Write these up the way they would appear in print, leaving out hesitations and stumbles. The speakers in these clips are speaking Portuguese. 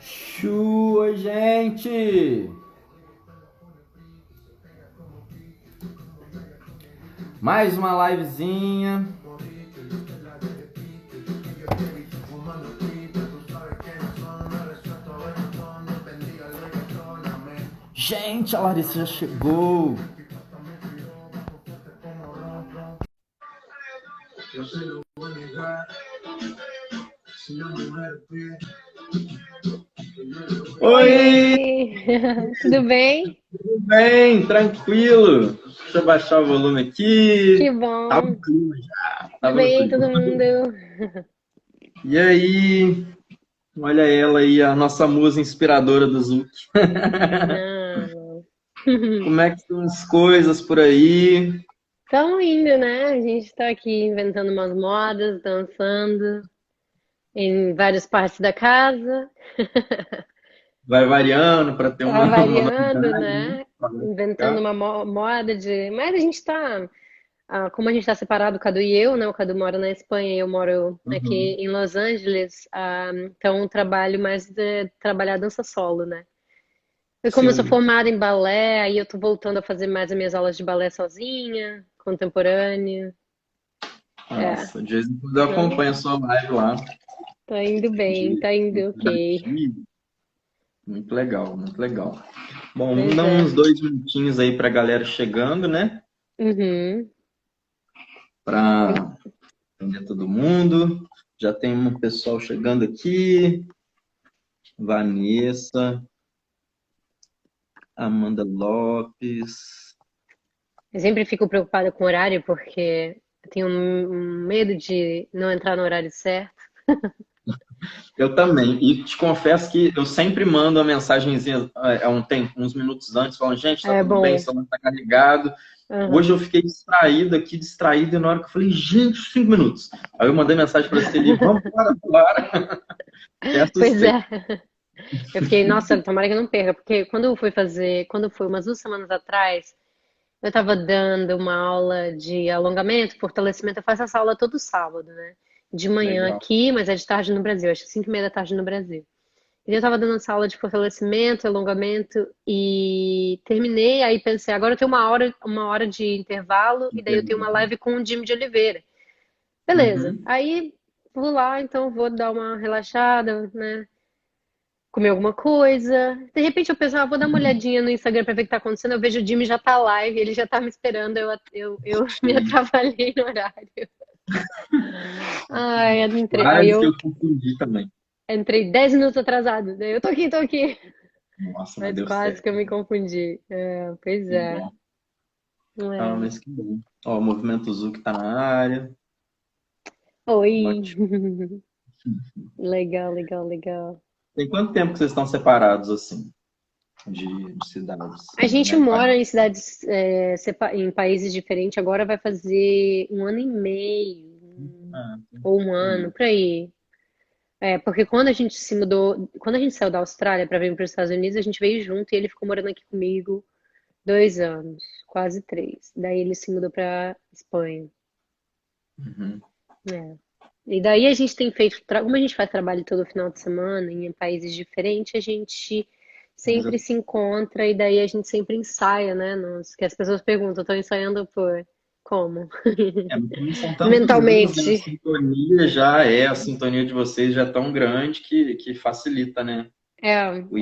Chua, gente! Mais uma livezinha. Gente, a Larissa já chegou. Oi! Oi! Tudo bem? Tudo bem? Tranquilo? Deixa eu baixar o volume Que aqui. Tava no bom! clima já. Tudo Tava no bem, clima. todo mundo? E aí? Olha ela aí, a nossa musa inspiradora do Zuc. Não. Como é que estão as coisas por aí? Estamos indo, né? A gente está aqui inventando umas modas, dançando em várias partes da casa. Vai variando para ter Tá uma variando, novidade, né? né? Pra Inventando ficar. uma moda de. Mas a gente está. Como a gente está separado, o Cadu e eu, né? O Cadu mora na Espanha e eu moro aqui Uhum. em Los Angeles. Então, eu trabalho mais de trabalhar dança solo, né? E como eu sou Sim. formada em balé, aí eu tô voltando a fazer mais as minhas aulas de balé sozinha, contemporâneo. É, Nossa, de vez em quando eu não, acompanho a sua live lá tá indo bem, de tá indo ok. daqui. Muito legal, muito legal. Bom, vamos Pois dar é. uns 2 minutinhos aí para a galera chegando, né? Uhum. Para atender todo mundo. Já tem um pessoal chegando aqui. Vanessa, Amanda Lopes. Eu sempre fico preocupada com o horário porque eu tenho um medo de não entrar no horário certo. Eu também. E te confesso que eu sempre mando uma mensagenzinha uns minutos antes, falando, gente, tá É tudo bem, o bom. celular tá carregado. Hoje eu Aham. fiquei distraído, e na hora que eu falei, gente, 5 minutos. Aí eu mandei mensagem para a Celi, vamos embora. Até Pois assustei. é. Eu fiquei, nossa, tomara que eu não perca, porque quando foi umas 2 semanas atrás, eu estava dando uma aula de alongamento, fortalecimento. Eu faço essa aula todo sábado, né? De manhã Legal. aqui, mas é de tarde no Brasil. Acho que 5:30 da tarde no Brasil. E eu estava dando essa aula de fortalecimento, alongamento e terminei. Aí pensei, agora eu tenho uma hora de intervalo e daí eu tenho uma live com o Jimmy de Oliveira. Beleza. Uhum. Aí vou lá, então vou dar uma relaxada, né? Comer alguma coisa. De repente eu penso, vou dar uma olhadinha no Instagram pra ver o que tá acontecendo. Eu vejo o Jimmy já tá live, ele já tá me esperando, eu me Sim. atrapalhei no horário. Ai, aí Quase que eu eu confundi também. entrei 10 minutos atrasado. Daí eu tô aqui, tô aqui. Nossa, mas Mas deu quase que certo. eu me confundi. É, pois Que é. bom. Ah, É. mas que bom. Ó, o Movimento Zuc tá na área. Oi. Ótimo. Legal, legal, legal. Tem quanto tempo que vocês estão separados, assim, de cidades, A gente né, de mora país? em cidades, em países diferentes. Agora vai fazer 1 ano e meio, Ah, ou um ano, aí. por aí. É, porque quando a gente se mudou, quando a gente saiu da Austrália para vir para os Estados Unidos, a gente veio junto e ele ficou morando aqui comigo 2 anos, quase três. Daí ele se mudou para Espanha. Uhum. É. E daí a gente tem feito, como a gente faz trabalho todo final de semana em países diferentes, a gente Mas sempre se encontra e daí a gente sempre ensaia, né? Que as pessoas perguntam, estou ensaiando por como? como são tantos anos, né, Mentalmente. a sintonia de vocês já é tão grande que facilita, né, É, o acho que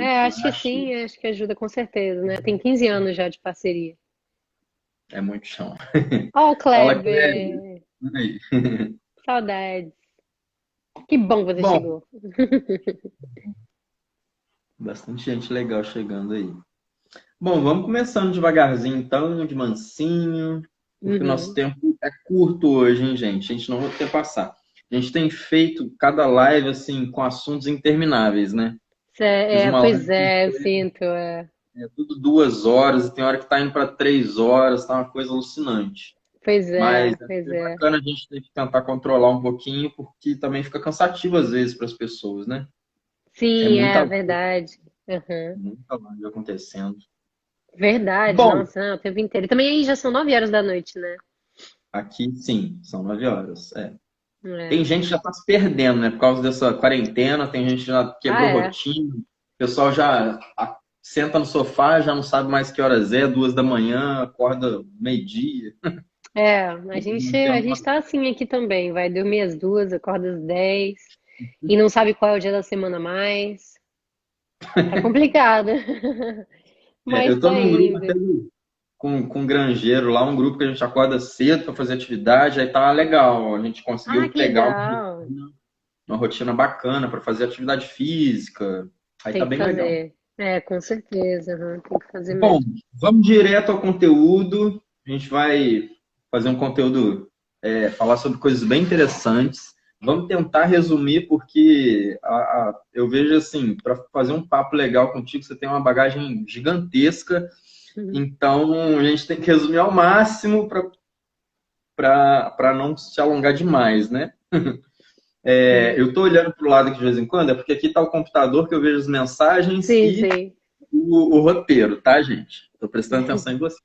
encaixe. sim, acho que ajuda com certeza, né? Tem 15 anos já de parceria. É muito chão. Ó, o Fala, Cléber. Kleber, Aí. saudades. Que bom que você Bom, chegou. bastante gente legal chegando aí. Bom, vamos começando devagarzinho, então, de mansinho, porque o nosso Uhum. tempo é curto hoje, hein, gente? A gente não vai ter passar. A gente tem feito cada live, assim, com assuntos intermináveis, né? Fiz uma Pois live com é, eu sinto. tudo 2 horas, e tem hora que tá indo para 3 horas, tá uma coisa alucinante. Pois Mas é, pois é é. bacana a gente ter que tentar controlar um pouquinho, porque também fica cansativo às vezes para as pessoas, né? É Sim, muita, é verdade. Uhum. muita live acontecendo. Verdade, Bom, nossa, não, o tempo inteiro. E também aí já são 9 horas da noite, né? aqui sim, são 9 horas. É. Tem É. gente que já está se perdendo, né? Por causa dessa quarentena, tem gente que já Ah, quebrou é. rotina. pessoal já senta no sofá, já não sabe mais que horas é, 2 da manhã, acorda meio-dia. A gente tá assim aqui também. Vai dormir às 2, acorda às 10 e não sabe qual é o dia da semana mais. Tá complicado. Mas Eu tô tá num grupo até indo. com um granjeiro lá, um grupo que a gente acorda cedo para fazer atividade, aí tá legal. A gente Ah, conseguiu que pegar legal. uma rotina bacana para fazer atividade física. Aí tá Tem que bem legal. fazer. Com certeza. Tem que fazer Bom, mesmo. vamos direto ao conteúdo. A gente vai fazer um conteúdo, falar sobre coisas bem interessantes. Vamos tentar resumir, porque eu vejo assim, para fazer um papo legal contigo, você tem uma bagagem gigantesca. Então, a gente tem que resumir ao máximo para não se alongar demais, né? Eu estou olhando para o lado aqui de vez em quando, é porque aqui está o computador que eu vejo as mensagens Sim, e sim. o roteiro, tá, gente? Estou prestando atenção em você.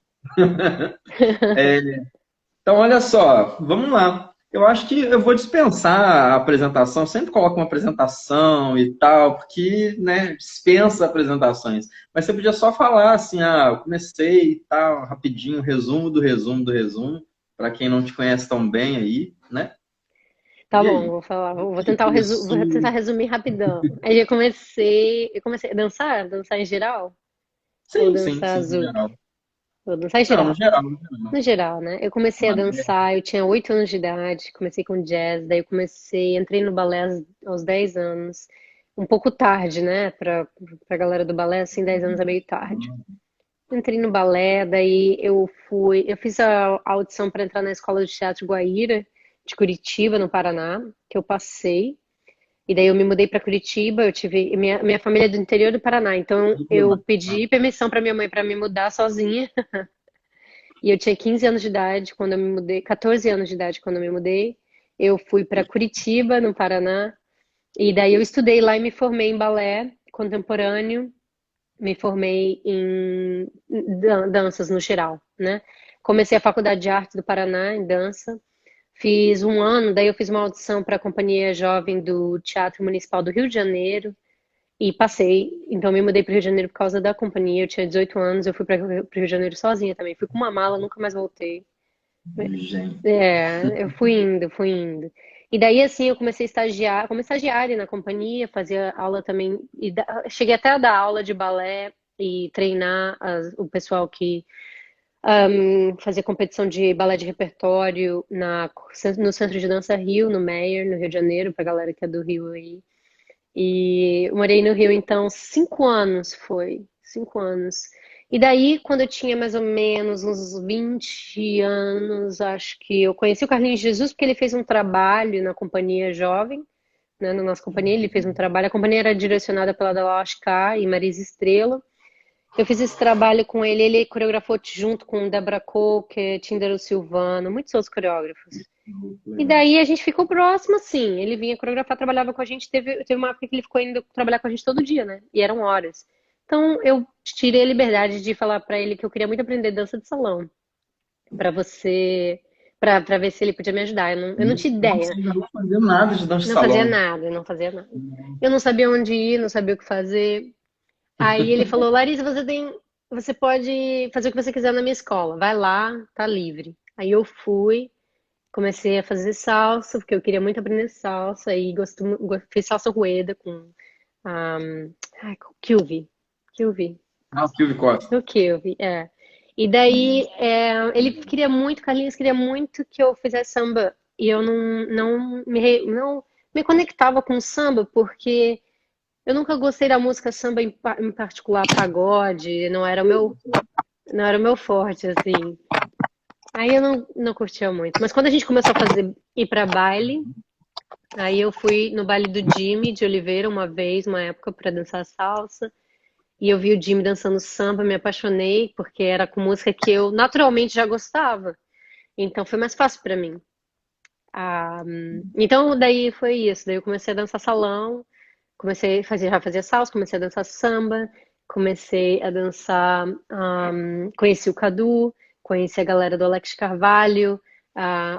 Então, olha só, vamos lá. Eu acho que eu vou dispensar a apresentação, sempre coloco uma apresentação e tal, porque, né, dispensa apresentações. Mas você podia só falar assim, eu comecei e tal, rapidinho, resumo do resumo do resumo, para quem não te conhece tão bem aí, né? Tá E bom, aí? vou falar. Vou Que tentar, vou tentar começou? resumir rapidão. Aí eu comecei a dançar em geral? Ou Sim, sim, dançar sim, no zouk? geral. Vou dançar em Não, no geral. geral, no geral. No geral, né? Eu comecei a dançar, eu tinha 8 anos de idade, comecei com jazz, daí entrei no balé aos 10 anos. Um pouco tarde, né? Pra galera do balé, assim, 10 anos é meio tarde. Entrei no balé, daí eu fiz a audição para entrar na Escola de Teatro Guaíra, de Curitiba, no Paraná, que eu passei. E daí eu me mudei para Curitiba, minha família é do interior do Paraná, então eu pedi permissão para minha mãe para me mudar sozinha. E eu tinha 15 anos de idade quando eu me mudei, 14 anos de idade quando eu me mudei. Eu fui para Curitiba, no Paraná, e daí eu estudei lá e me formei em balé contemporâneo, me formei em danças no geral, né? Comecei a Faculdade de Arte do Paraná em dança. Fiz um ano, daí eu fiz uma audição para a Companhia Jovem do Teatro Municipal do Rio de Janeiro e passei. Então me mudei para o Rio de Janeiro por causa da companhia. Eu tinha 18 anos, eu fui para o Rio de Janeiro sozinha também. Fui com uma mala, nunca mais voltei. Gente. Eu fui indo, fui indo. E daí, assim, eu comecei a estagiar, como estagiária na companhia, fazia aula também, cheguei até a dar aula de balé e treinar o pessoal que fazia competição de balé de repertório no Centro de Dança Rio, no Meier, no Rio de Janeiro, pra galera que é do Rio aí. E eu morei no Rio, então, 5 anos foi. 5 anos. E daí, quando eu tinha mais ou menos uns 20 anos, acho que eu conheci o Carlinhos Jesus, porque ele fez um trabalho na Companhia Jovem, né, na nossa companhia, ele fez um trabalho. A companhia era direcionada pela Dalauge K e Marisa Estrela. Eu fiz esse trabalho com ele, ele coreografou junto com Debra Coker, Tíndaro Silvano, muitos outros coreógrafos. E daí a gente ficou próximo, assim. Ele vinha coreografar, trabalhava com a gente. Teve uma época que ele ficou indo trabalhar com a gente todo dia, né? E eram horas. Então eu tirei a liberdade de falar pra ele que eu queria muito aprender dança de salão. Pra você. Pra ver se ele podia me ajudar. Eu não tinha Nossa, ideia. ainda não fazia nada de dança de Não fazia salão. nada, não fazia nada. Eu não sabia onde ir, não sabia o que fazer. Aí ele falou, Larissa, você pode fazer o que você quiser na minha escola. Vai lá, tá livre. Aí eu fui. Comecei a fazer salsa, porque eu queria muito aprender salsa, e fiz salsa rueda com com o Kilvi. Kilvi. Ah, Silvio Costa. O Kilvi, é. E daí, Carlinhos queria muito que eu fizesse samba, e eu não me conectava com samba, porque eu nunca gostei da música samba em particular, pagode, não era o meu forte, assim. Aí eu não curtia muito. Mas quando a gente começou ir pra baile, aí eu fui no baile do Jimmy de Oliveira uma época, pra dançar salsa. E eu vi o Jimmy dançando samba, me apaixonei, porque era com música que eu naturalmente já gostava. Então foi mais fácil pra mim. Então daí foi isso. Daí eu comecei a dançar salão, já fazia salsa, comecei a dançar samba, comecei a dançar, conheci o Cadu, conheci a galera do Alex Carvalho, a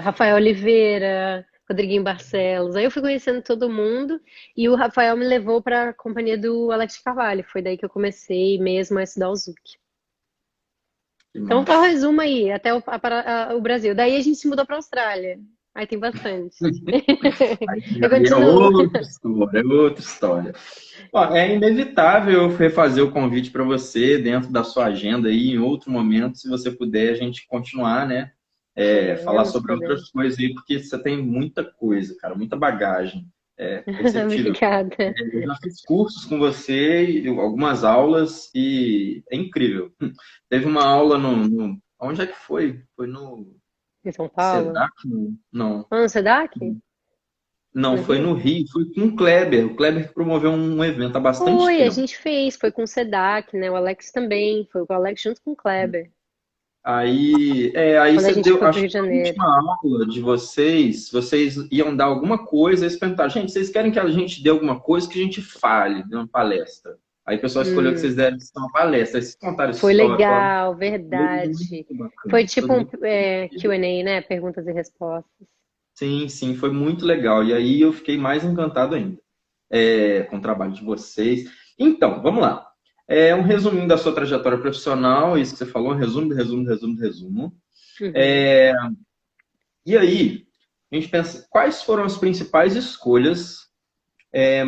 Rafael Oliveira, Rodriguinho Barcelos. Aí eu fui conhecendo todo mundo e o Rafael me levou para a companhia do Alex Carvalho. Foi daí que eu comecei mesmo a estudar o Zouk. Que Então tá o massa. resumo aí, até o Brasil. Daí a gente se mudou para a Austrália. Aí tem bastante. Aí Eu é continuo. outra história, é outra história. Ó, é inevitável eu refazer o convite para você dentro da sua agenda aí, em outro momento, se você puder, a gente continuar, né? Falar Podemos, sobre podemos. outras coisas aí, porque você tem muita coisa, cara, muita bagagem. É perceptível. Obrigada. Eu já fiz cursos com você, algumas aulas, e é incrível. Teve uma aula onde é que foi? Foi no Em São Paulo? SEDAC? Não. Ah, no SEDAC? Não, No foi Rio? no Rio, foi com o Kleber. O Kleber que promoveu um evento há bastante Foi, a tempo. gente fez, foi com o SEDAC, né? O Alex também, foi com o Alex junto com o Kleber, Aí quando a você gente deu, foi pro acho Rio que de na Janeiro. última aula de vocês iam dar alguma coisa, eles perguntaram, gente, vocês querem que a gente dê alguma coisa que a gente fale, dê uma palestra? Aí o pessoal escolheu que Hum, vocês deram uma palestra, aí vocês contaram foi história, falaram, legal, muito verdade. Foi bacana, foi tipo um muito Q&A, né? Perguntas e respostas. sim, sim, foi muito legal. E aí eu fiquei mais encantado ainda com o trabalho de vocês. Então, vamos lá. Um resuminho da sua trajetória profissional, isso que você falou, um resumo, resumo, resumo, resumo. Uhum. É, e aí, a gente pensa, quais foram as principais escolhas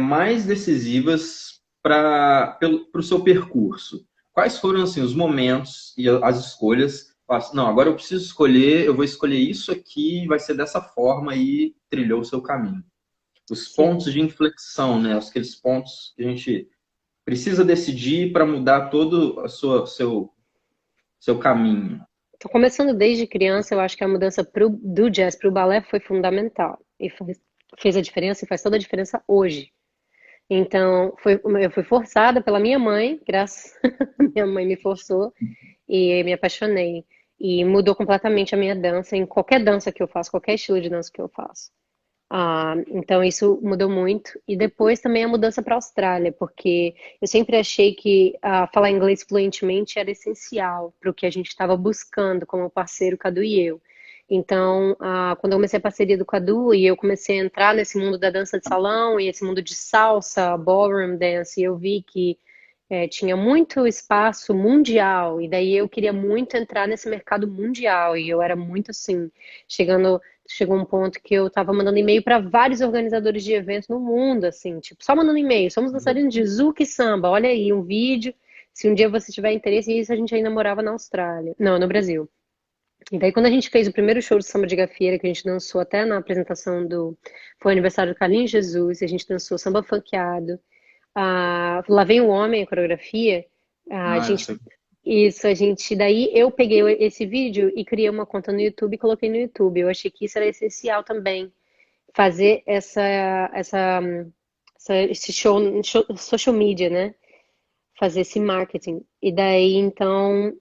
mais decisivas para o seu percurso? Quais foram assim, os momentos e as escolhas? Não, agora eu preciso escolher, eu vou escolher isso aqui, vai ser dessa forma e trilhou o seu caminho. Os pontos Sim. de inflexão, né? Aqueles pontos que a gente precisa decidir para mudar todo seu caminho. Tô começando desde criança, eu acho que a mudança do jazz para o balé foi fundamental. E fez a diferença e faz toda a diferença hoje. Então, eu fui forçada pela minha mãe, graças a minha mãe me forçou, e me apaixonei. E mudou completamente a minha dança, em qualquer dança que eu faço, qualquer estilo de dança que eu faço. Então isso mudou muito. E depois também a mudança para a Austrália, porque eu sempre achei que falar inglês fluentemente era essencial para o que a gente estava buscando como parceiro, Cadu e eu. Então, quando eu comecei a parceria do Cadu e eu comecei a entrar nesse mundo da dança de salão e esse mundo de salsa, ballroom dance, eu vi que tinha muito espaço mundial, e daí eu queria muito entrar nesse mercado mundial, e eu era muito assim, chegou um ponto que eu estava mandando e-mail para vários organizadores de eventos no mundo, assim, tipo, só mandando e-mail, somos dançarinos de Zouk e Samba, olha aí um vídeo, se um dia você tiver interesse, e isso a gente ainda morava na Austrália, não, no Brasil. E daí quando a gente fez o primeiro show de samba de gafieira, que a gente dançou até na apresentação foi o aniversário do Carlinhos Jesus, e a gente dançou samba funkeado, Lá Vem o Homem, a coreografia. A Ah, gente, isso, a gente. Daí eu peguei esse vídeo e criei uma conta no YouTube e coloquei no YouTube. Eu achei que isso era essencial também, fazer esse social media, né? Fazer esse marketing. E daí, então,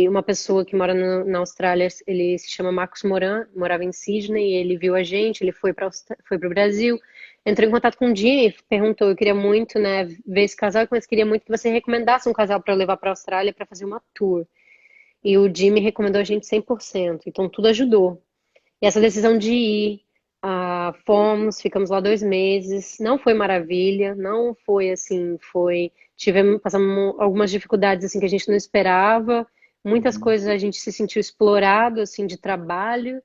uma pessoa que mora na Austrália, ele se chama Marcos Moran, morava em Sydney, ele viu a gente, ele foi para o Brasil, entrou em contato com o Jimmy, perguntou, eu queria muito, né, ver esse casal, mas queria muito que você recomendasse um casal para levar para a Austrália para fazer uma tour. E o Jimmy recomendou a gente 100%, então tudo ajudou. E essa decisão de ir, fomos, ficamos lá 2 meses, não foi maravilha, não foi assim, passamos algumas dificuldades assim que a gente não esperava, muitas uhum. coisas a gente se sentiu explorado assim de trabalho,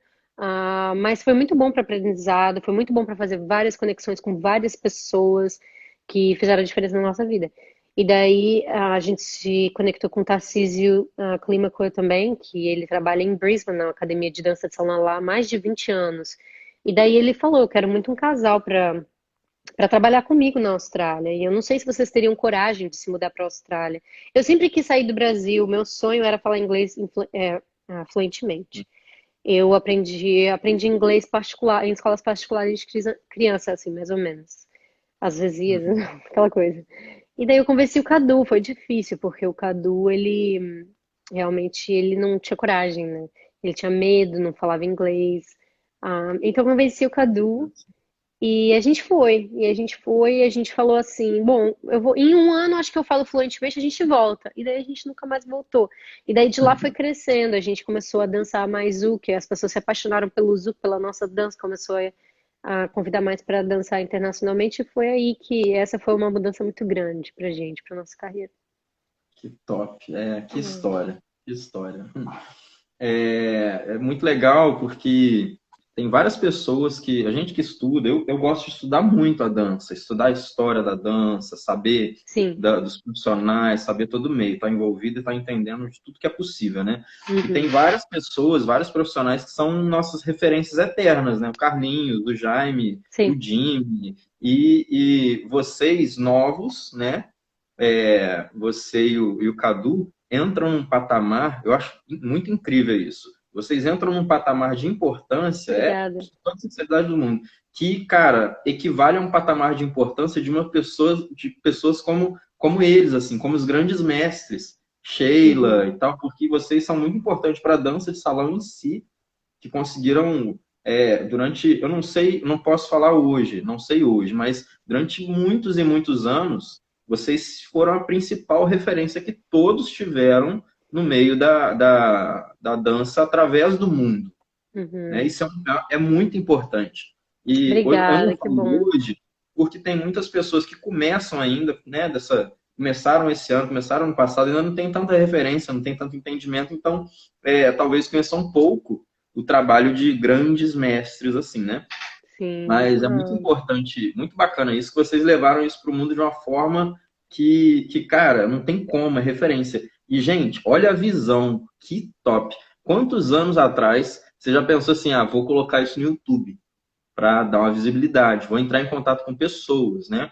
mas foi muito bom para aprendizado, foi muito bom para fazer várias conexões com várias pessoas que fizeram a diferença na nossa vida. E daí a gente se conectou com o Tarcísio Clímaco também, que ele trabalha em Brisbane, na academia de dança de salão lá há mais de 20 anos. E daí ele falou, eu quero muito um casal para trabalhar comigo na Austrália. E eu não sei se vocês teriam coragem de se mudar para a Austrália. Eu sempre quis sair do Brasil, meu sonho era falar inglês fluentemente. Eu aprendi inglês particular, em escolas particulares de criança, assim, mais ou menos. Às vezes ia, aquela coisa. E daí eu convenci o Cadu, foi difícil, porque o Cadu, ele realmente ele não tinha coragem, né? Ele tinha medo, não falava inglês. Então eu convenci o Cadu E a gente falou assim, bom, eu vou, em um ano acho que eu falo fluentemente, a gente volta. E daí a gente nunca mais voltou. E daí de lá foi crescendo, a gente começou a dançar mais zouk, as pessoas se apaixonaram pelo zouk, pela nossa dança, começou a convidar mais para dançar internacionalmente, e foi aí que essa foi uma mudança muito grande pra gente, pra nossa carreira. Que top. Que história. Que história. É muito legal porque tem várias pessoas que, a gente que estuda, eu gosto de estudar muito a dança, estudar a história da dança, saber Sim. dos profissionais, saber todo o meio, estar envolvido e estar entendendo de tudo que é possível, né? E tem Uhum. várias pessoas, vários profissionais que são nossas referências eternas, né? O Carlinhos, o Jaime, o Sim. Jimmy, e vocês novos, né? Você e o Cadu entram num patamar, eu acho muito incrível isso. Vocês entram num patamar de importância, Obrigada. de toda a sinceridade do mundo, que, cara, equivale a um patamar de importância de uma pessoa, de pessoas como eles, assim, como os grandes mestres, Uhum. Sheila e tal, porque vocês são muito importantes para a dança de salão em si, que conseguiram durante, eu não sei, não posso falar hoje, não sei hoje, mas durante muitos e muitos anos, vocês foram a principal referência que todos tiveram no meio da dança através do mundo, né? Uhum. Isso é muito importante. E eu não Obrigada, que falo bom. hoje porque tem muitas pessoas que começam ainda, né, começaram esse ano, começaram no passado, ainda não tem tanta referência, não tem tanto entendimento, então talvez conheçam um pouco o trabalho de grandes mestres, assim, né? Sim. Mas é muito importante, muito bacana isso, que vocês levaram isso para o mundo de uma forma cara, não tem como, é referência. E, gente, olha a visão, que top. Quantos anos atrás você já pensou assim, vou colocar isso no YouTube para dar uma visibilidade, vou entrar em contato com pessoas, né?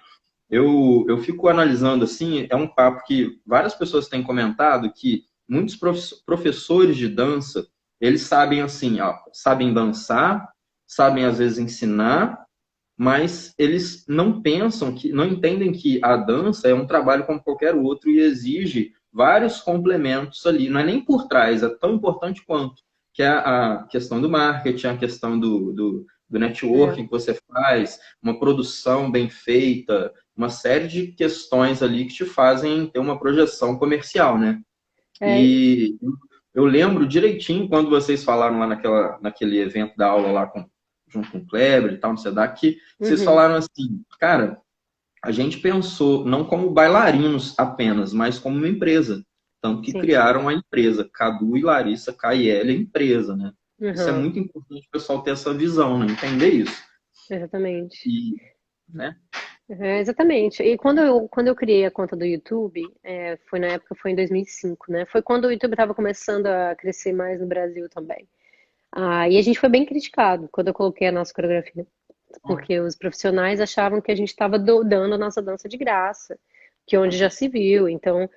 Eu fico analisando assim, é um papo que várias pessoas têm comentado que muitos professores de dança, eles sabem assim, sabem dançar, sabem às vezes ensinar, mas eles não pensam que, não entendem que a dança é um trabalho como qualquer outro e exige vários complementos ali. Não é nem por trás, é tão importante quanto, que é a questão do marketing, a questão do É. networking que você faz, uma produção bem feita, uma série de questões ali que te fazem ter uma projeção comercial, né? É. E eu lembro direitinho quando vocês falaram lá naquele evento da aula lá junto com o Kleber e tal, no SEDAC, que vocês Uhum. falaram assim, cara, a gente pensou não como bailarinos apenas, mas como uma empresa. Tanto que Sim. criaram a empresa, Cadu e Larissa KL, a empresa, né? Isso é Uhum. muito importante o pessoal ter essa visão, né? Entender isso. Exatamente. E, né? Exatamente. E quando eu criei a conta do YouTube, foi na época, foi em 2005, né? Foi quando o YouTube estava começando a crescer mais no Brasil também. E a gente foi bem criticado quando eu coloquei a nossa coreografia, porque os profissionais achavam que a gente estava dando a nossa dança de graça, que onde já se viu. Então,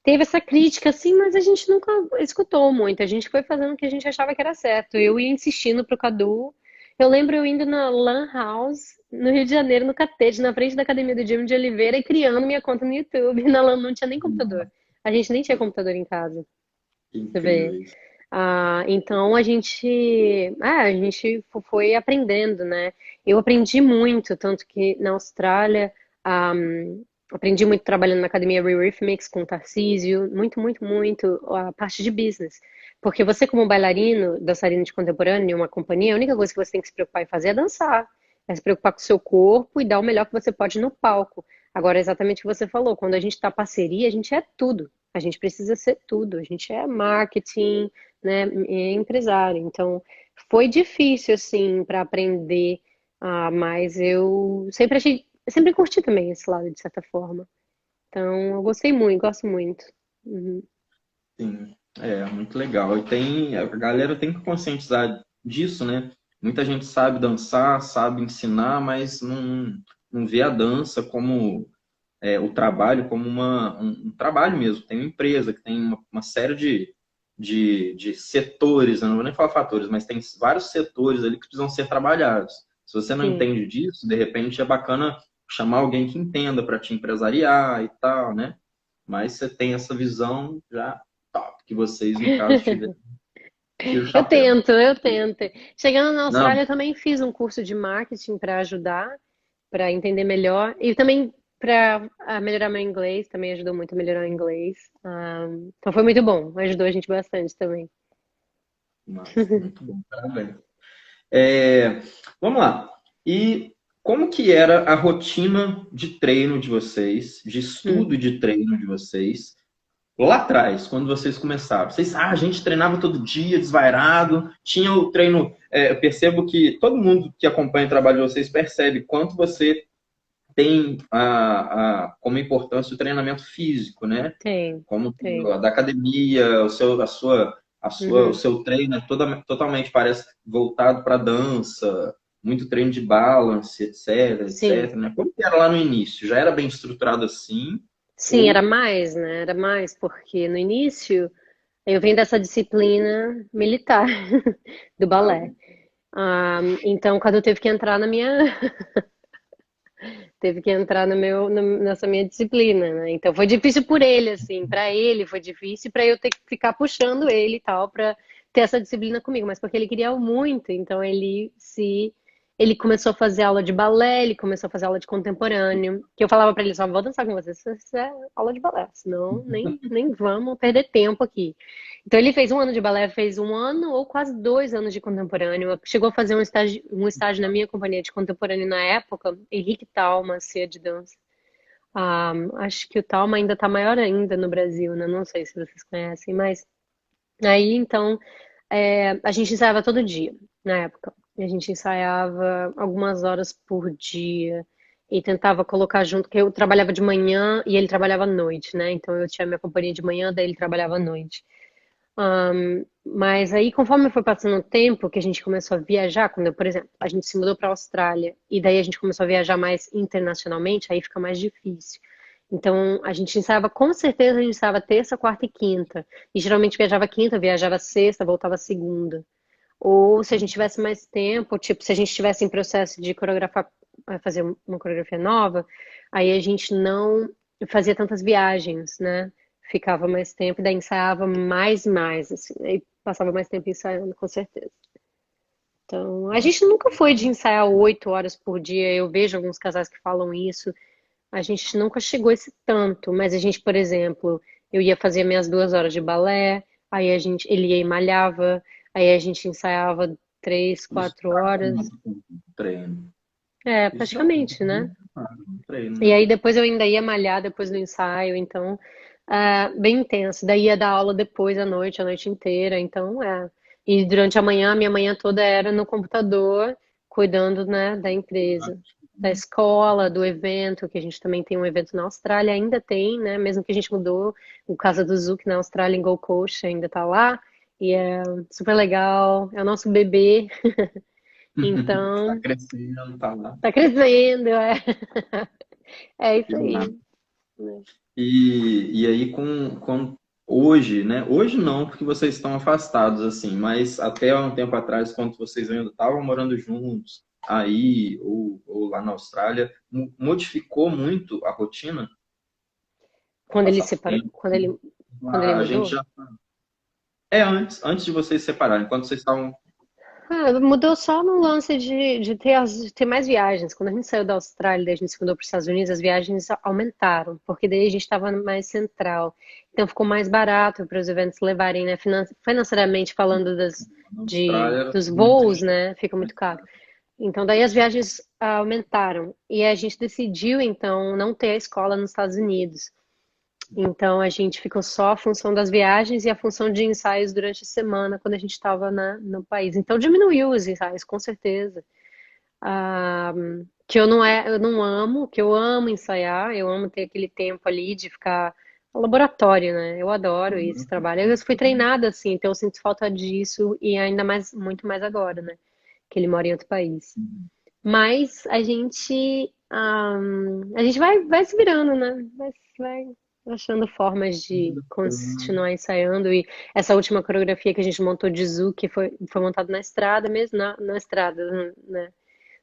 teve essa crítica, assim, mas a gente nunca escutou muito. A gente foi fazendo o que a gente achava que era certo. Eu ia insistindo pro Cadu. Eu lembro eu indo na Lan House, no Rio de Janeiro, no Catete, na frente da academia do Jimmy de Oliveira e criando minha conta no YouTube. Na Lan não tinha nem computador. A gente nem tinha computador em casa, você vê. Incrível isso. Então a gente foi aprendendo, né? Eu aprendi muito, tanto que na Austrália, ah, aprendi muito trabalhando na academia Rhythmics com o Tarcísio, muito, muito, muito a parte de business. Porque você, como bailarino, dançarino de contemporâneo em uma companhia, a única coisa que você tem que se preocupar em fazer é dançar. É se preocupar com o seu corpo e dar o melhor que você pode no palco. Agora, exatamente o que você falou, quando a gente está parceria, a gente é tudo. A gente precisa ser tudo. A gente é marketing, né, empresário. Então, foi difícil, assim, para aprender, mas eu sempre curti também esse lado, de certa forma. Então, eu gostei muito, gosto muito. Uhum. Sim, muito legal. E a galera tem que conscientizar disso, né? Muita gente sabe dançar, sabe ensinar, mas não vê a dança como o trabalho, como um trabalho mesmo. Tem uma empresa que tem uma série de setores, eu não vou nem falar fatores, mas tem vários setores ali que precisam ser trabalhados. Se você não Sim. entende disso, de repente é bacana chamar alguém que entenda para te empresariar e tal, né? Mas você tem essa visão já top, que vocês, no caso, tiveram. Tira o Eu chapéu. tento, eu tento. Chegando na Não, Austrália, eu também fiz um curso de marketing para ajudar, para entender melhor. E também para melhorar meu inglês, também ajudou muito a melhorar o inglês. Então foi muito bom, ajudou a gente bastante também. mas muito bom, parabéns. É, vamos lá. E como que era a rotina de treino de vocês, de Hum, estudo de treino de vocês, lá atrás, quando vocês começaram? Vocês, a gente treinava todo dia, desvairado, tinha o treino. Eu percebo que todo mundo que acompanha o trabalho de vocês percebe quanto você tem como importância o treinamento físico, né? tem, Como tem. a da academia, o Uhum, seu treino é totalmente parece voltado para dança, muito treino de balance, etc, sim. etc, né? Como que era lá no início? Já era bem estruturado assim? Sim, era Ou mais, né? Era mais, porque no início eu venho dessa disciplina militar do balé. Então, quando eu teve que entrar na minha, teve que entrar no meu, nessa minha disciplina, né? Então foi difícil por ele, assim, para ele foi difícil, para eu ter que ficar puxando ele e tal, para ter essa disciplina comigo, mas porque ele queria muito, então ele começou a fazer aula de balé, ele começou a fazer aula de contemporâneo, que eu falava para ele, só vou dançar com você se você fizer aula de balé, senão nem vamos perder tempo aqui. Então ele fez um ano de balé, fez um ano ou quase 2 anos de contemporâneo. Chegou a fazer um estágio na minha companhia de contemporâneo na época, Henrique Talma, Cia de dança. Acho que o Talma ainda está maior ainda no Brasil, né? Não sei se vocês conhecem, mas aí então a gente ensaiava todo dia na época. A gente ensaiava algumas horas por dia e tentava colocar junto, que eu trabalhava de manhã e ele trabalhava à noite, né? Então eu tinha minha companhia de manhã, daí ele trabalhava à noite. Mas aí, conforme foi passando o tempo, que a gente começou a viajar, quando, por exemplo, a gente se mudou para a Austrália e daí a gente começou a viajar mais internacionalmente, aí fica mais difícil. Então, a gente ensaiava, com certeza, a gente ensaiava terça, quarta e quinta. E geralmente viajava quinta, viajava sexta, voltava segunda. Ou se a gente tivesse mais tempo, tipo, se a gente estivesse em processo de coreografar, fazer uma coreografia nova, aí a gente não fazia tantas viagens, né? Ficava mais tempo e daí ensaiava mais e mais, assim, aí passava mais tempo ensaiando, com certeza. Então, a gente nunca foi de ensaiar 8 horas por dia. Eu vejo alguns casais que falam isso. A gente nunca chegou a esse tanto, mas a gente, por exemplo, eu ia fazer minhas 2 horas de balé, aí ele ia e malhava, aí a gente ensaiava três, isso quatro já horas. conta com treino? É, Isso já conta praticamente, né? com treino, E né? aí depois eu ainda ia malhar depois do ensaio, então, bem intenso. Daí ia dar aula depois à noite, a noite inteira, então, é. E durante a minha manhã toda era no computador, cuidando, né, da empresa, da escola, do evento, que a gente também tem um evento na Austrália, ainda tem, né, mesmo que a gente mudou, o Casa do Zouk na Austrália, em Gold Coast, ainda tá lá, e é super legal, é o nosso bebê, Está então, crescendo, tá lá. tá crescendo, é, é Que isso massa. aí. Né? E aí com hoje, né? Hoje não, porque vocês estão afastados assim, mas até há um tempo atrás, quando vocês ainda estavam morando juntos, aí ou lá na Austrália, modificou muito a rotina, Quando ele passar separou, tempo. quando ele A gente mudou? já antes de vocês se separarem, quando vocês estavam Mudou só no lance de ter mais viagens. Quando a gente saiu da Austrália, daí a gente se mudou para os Estados Unidos, as viagens aumentaram, porque daí a gente estava mais central. Então ficou mais barato para os eventos levarem, né? Financeiramente falando na Austrália, era dos tudo muito voos, né? Fica muito caro. Então daí as viagens aumentaram. E a gente decidiu, então, não ter a escola nos Estados Unidos. Então a gente ficou só a função das viagens e a função de ensaios durante a semana quando a gente estava no país. Então diminuiu os ensaios, com certeza. Ah, eu não amo, que eu amo ensaiar, eu amo ter aquele tempo ali de ficar no laboratório, né? Eu adoro esse trabalho. Eu fui treinada assim, então eu sinto falta disso e ainda mais, muito mais agora, né? Que ele mora em outro país. Mas a gente vai se virando, né? Vai achando formas de continuar ensaiando. E essa última coreografia que a gente montou de Zoo, que foi montado na estrada mesmo, na estrada, né?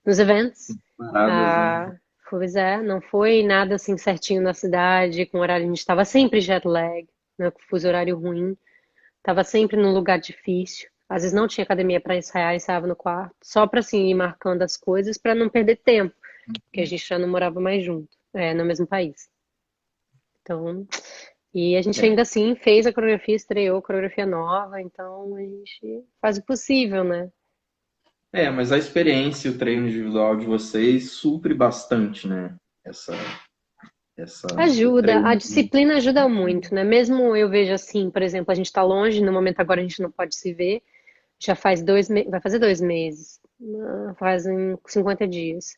Nos eventos. paradas, né? Ah, pois é, não foi nada assim certinho na cidade, com horário. A gente estava sempre jet lag, né? Com fuso horário ruim. Tava sempre num lugar difícil. Às vezes não tinha academia para ensaiar, ensaiava no quarto, só para assim ir marcando as coisas para não perder tempo, porque a gente já não morava mais junto, no mesmo país. Então, e a gente É. ainda assim fez a coreografia, estreou a coreografia nova, então a gente faz o possível, né? Mas a experiência e o treino individual de vocês supre bastante, né? Essa, o Ajuda, a treino. disciplina ajuda muito, né? Mesmo eu vejo assim, por exemplo, a gente está longe, no momento agora a gente não pode se ver, já faz vai fazer 2 meses, fazem 50 dias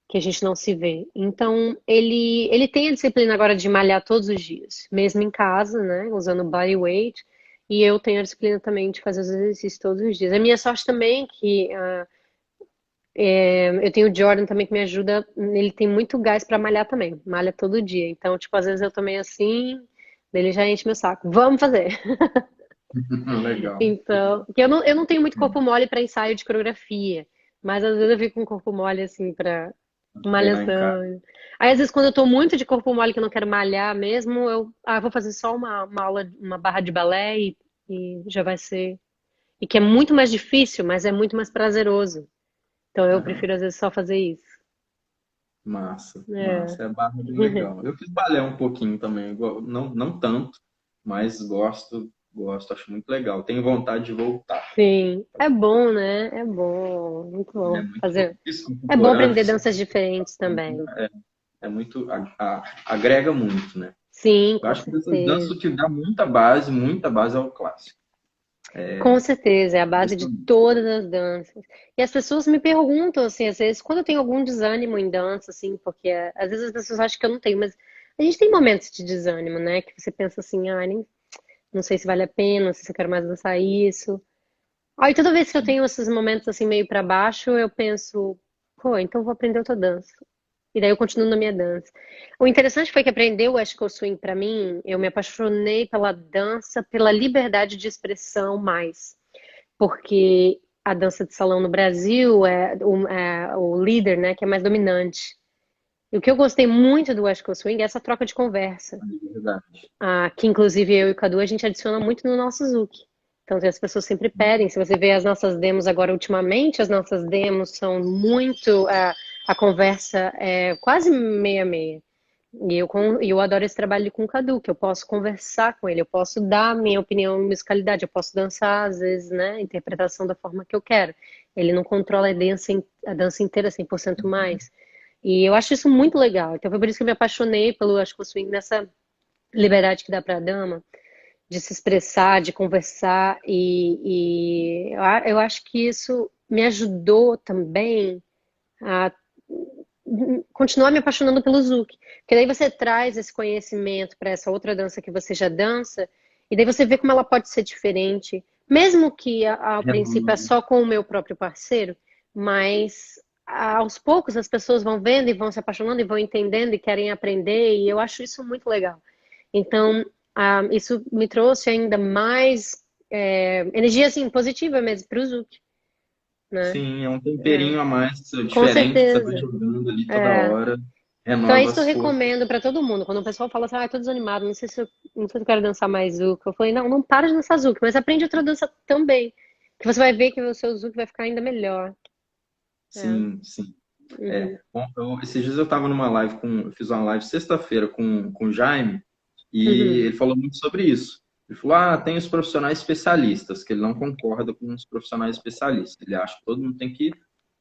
que a gente não se vê. Então, ele tem a disciplina agora de malhar todos os dias, mesmo em casa, né? Usando body weight. E eu tenho a disciplina também de fazer os exercícios todos os dias. A minha sorte também é que eu tenho o Jordan também que me ajuda. Ele tem muito gás para malhar também, malha todo dia. Então, tipo, às vezes eu também assim, ele já enche meu saco. Vamos fazer! Legal. Então, porque eu não tenho muito corpo mole para ensaio de coreografia, mas às vezes eu fico com um corpo mole assim para Treinar em casa. malhação. Aí às vezes quando eu tô muito de corpo mole que eu não quero malhar mesmo, eu vou fazer só uma aula, uma barra de balé e já vai ser. E que é muito mais difícil, mas é muito mais prazeroso. Então eu Aham. prefiro às vezes só fazer isso. Massa, É. massa. É barra bem legal. Eu fiz balé um pouquinho também, não, não tanto, mas gosto, acho muito legal. Tenho vontade de voltar. Sim, é bom, né? É bom, muito É bom muito fazer. isso É bom contemporâneo, aprender danças diferentes também. é muito, agrega muito, né? Sim, Eu com acho que dessas danças certeza. o que dá muita base é o clássico. Com certeza, é a base de Impressionante. todas as danças. E as pessoas me perguntam, assim, às vezes, quando eu tenho algum desânimo em dança, assim, porque às vezes as pessoas acham que eu não tenho, mas a gente tem momentos de desânimo, né? Que você pensa assim, nem, não sei se vale a pena, não sei se eu quero mais dançar isso. Aí toda vez que eu tenho esses momentos, assim, meio pra baixo, eu penso, pô, então eu vou aprender outra dança. E daí eu continuo na minha dança. O interessante foi que aprender o West Coast Swing pra mim, eu me apaixonei pela dança, pela liberdade de expressão mais porque a dança de salão no Brasil é o líder, né, que é mais dominante. E o que eu gostei muito do West Coast Swing é essa troca de conversa, É verdade. que inclusive eu e o Cadu a gente adiciona muito no nosso Zouk. Então as pessoas sempre pedem, se você vê as nossas demos agora ultimamente, as nossas demos são muito, a conversa é quase meia meia. E eu adoro esse trabalho com o Cadu, que eu posso conversar com ele, eu posso dar a minha opinião em musicalidade, eu posso dançar, às vezes, né, a interpretação da forma que eu quero. Ele não controla a dança inteira 100% mais. E eu acho isso muito legal. Então foi por isso que eu me apaixonei pelo Ashko Swing, nessa liberdade que dá para a dama, de se expressar, de conversar. E eu acho que isso me ajudou também a continuar me apaixonando pelo Zouk. Porque daí você traz esse conhecimento para essa outra dança que você já dança, e daí você vê como ela pode ser diferente, mesmo que ao princípio é só com o meu próprio parceiro, mas aos poucos as pessoas vão vendo e vão se apaixonando e vão entendendo e querem aprender, e eu acho isso muito legal. Então, isso me trouxe ainda mais energia assim, positiva mesmo para o Zouk, né? Sim, é um É, temperinho a mais, com diferente que você vai certeza. jogando ali toda É. hora, Então é renova isso que eu as forças. recomendo pra todo mundo. Quando o pessoal fala assim, tô desanimado, não sei se eu quero dançar mais Zuca. Eu falei, não, não para de dançar Zuca, mas aprende outra dança também. Que você vai ver que o seu Zuca vai ficar ainda melhor. É. Sim, sim. Uhum. Bom, esses dias eu estava numa live eu fiz uma live sexta-feira com o Jaime e Uhum. ele falou muito sobre isso. Ele falou, tem os profissionais especialistas, que ele não concorda com os profissionais especialistas. Ele acha que todo mundo tem que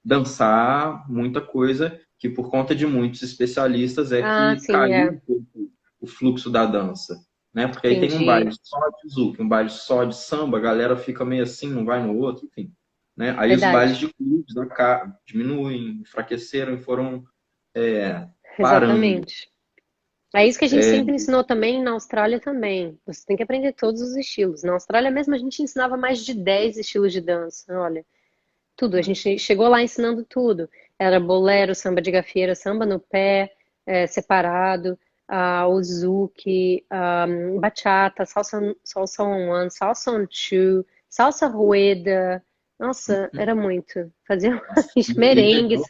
dançar muita coisa, que por conta de muitos especialistas é Ah, que sim, caiu um pouco o fluxo da dança, né? Porque aí tem um baile entendi. só de zouk, um baile só de samba, a galera fica meio assim, não vai no outro, enfim. Né? Aí os bailes Verdade. de clubes diminuem, enfraqueceram e foram parando. Exatamente. É isso que a gente sempre ensinou também na Austrália também. Você tem que aprender todos os estilos. Na Austrália mesmo a gente ensinava mais de 10 estilos de dança. Olha, tudo. A gente chegou lá ensinando tudo. Era bolero, samba de gafieira, samba no pé, separado, o zouk, bachata, salsa on one, salsa on two, salsa rueda. Nossa, era muito. Fazia Nossa, merengues,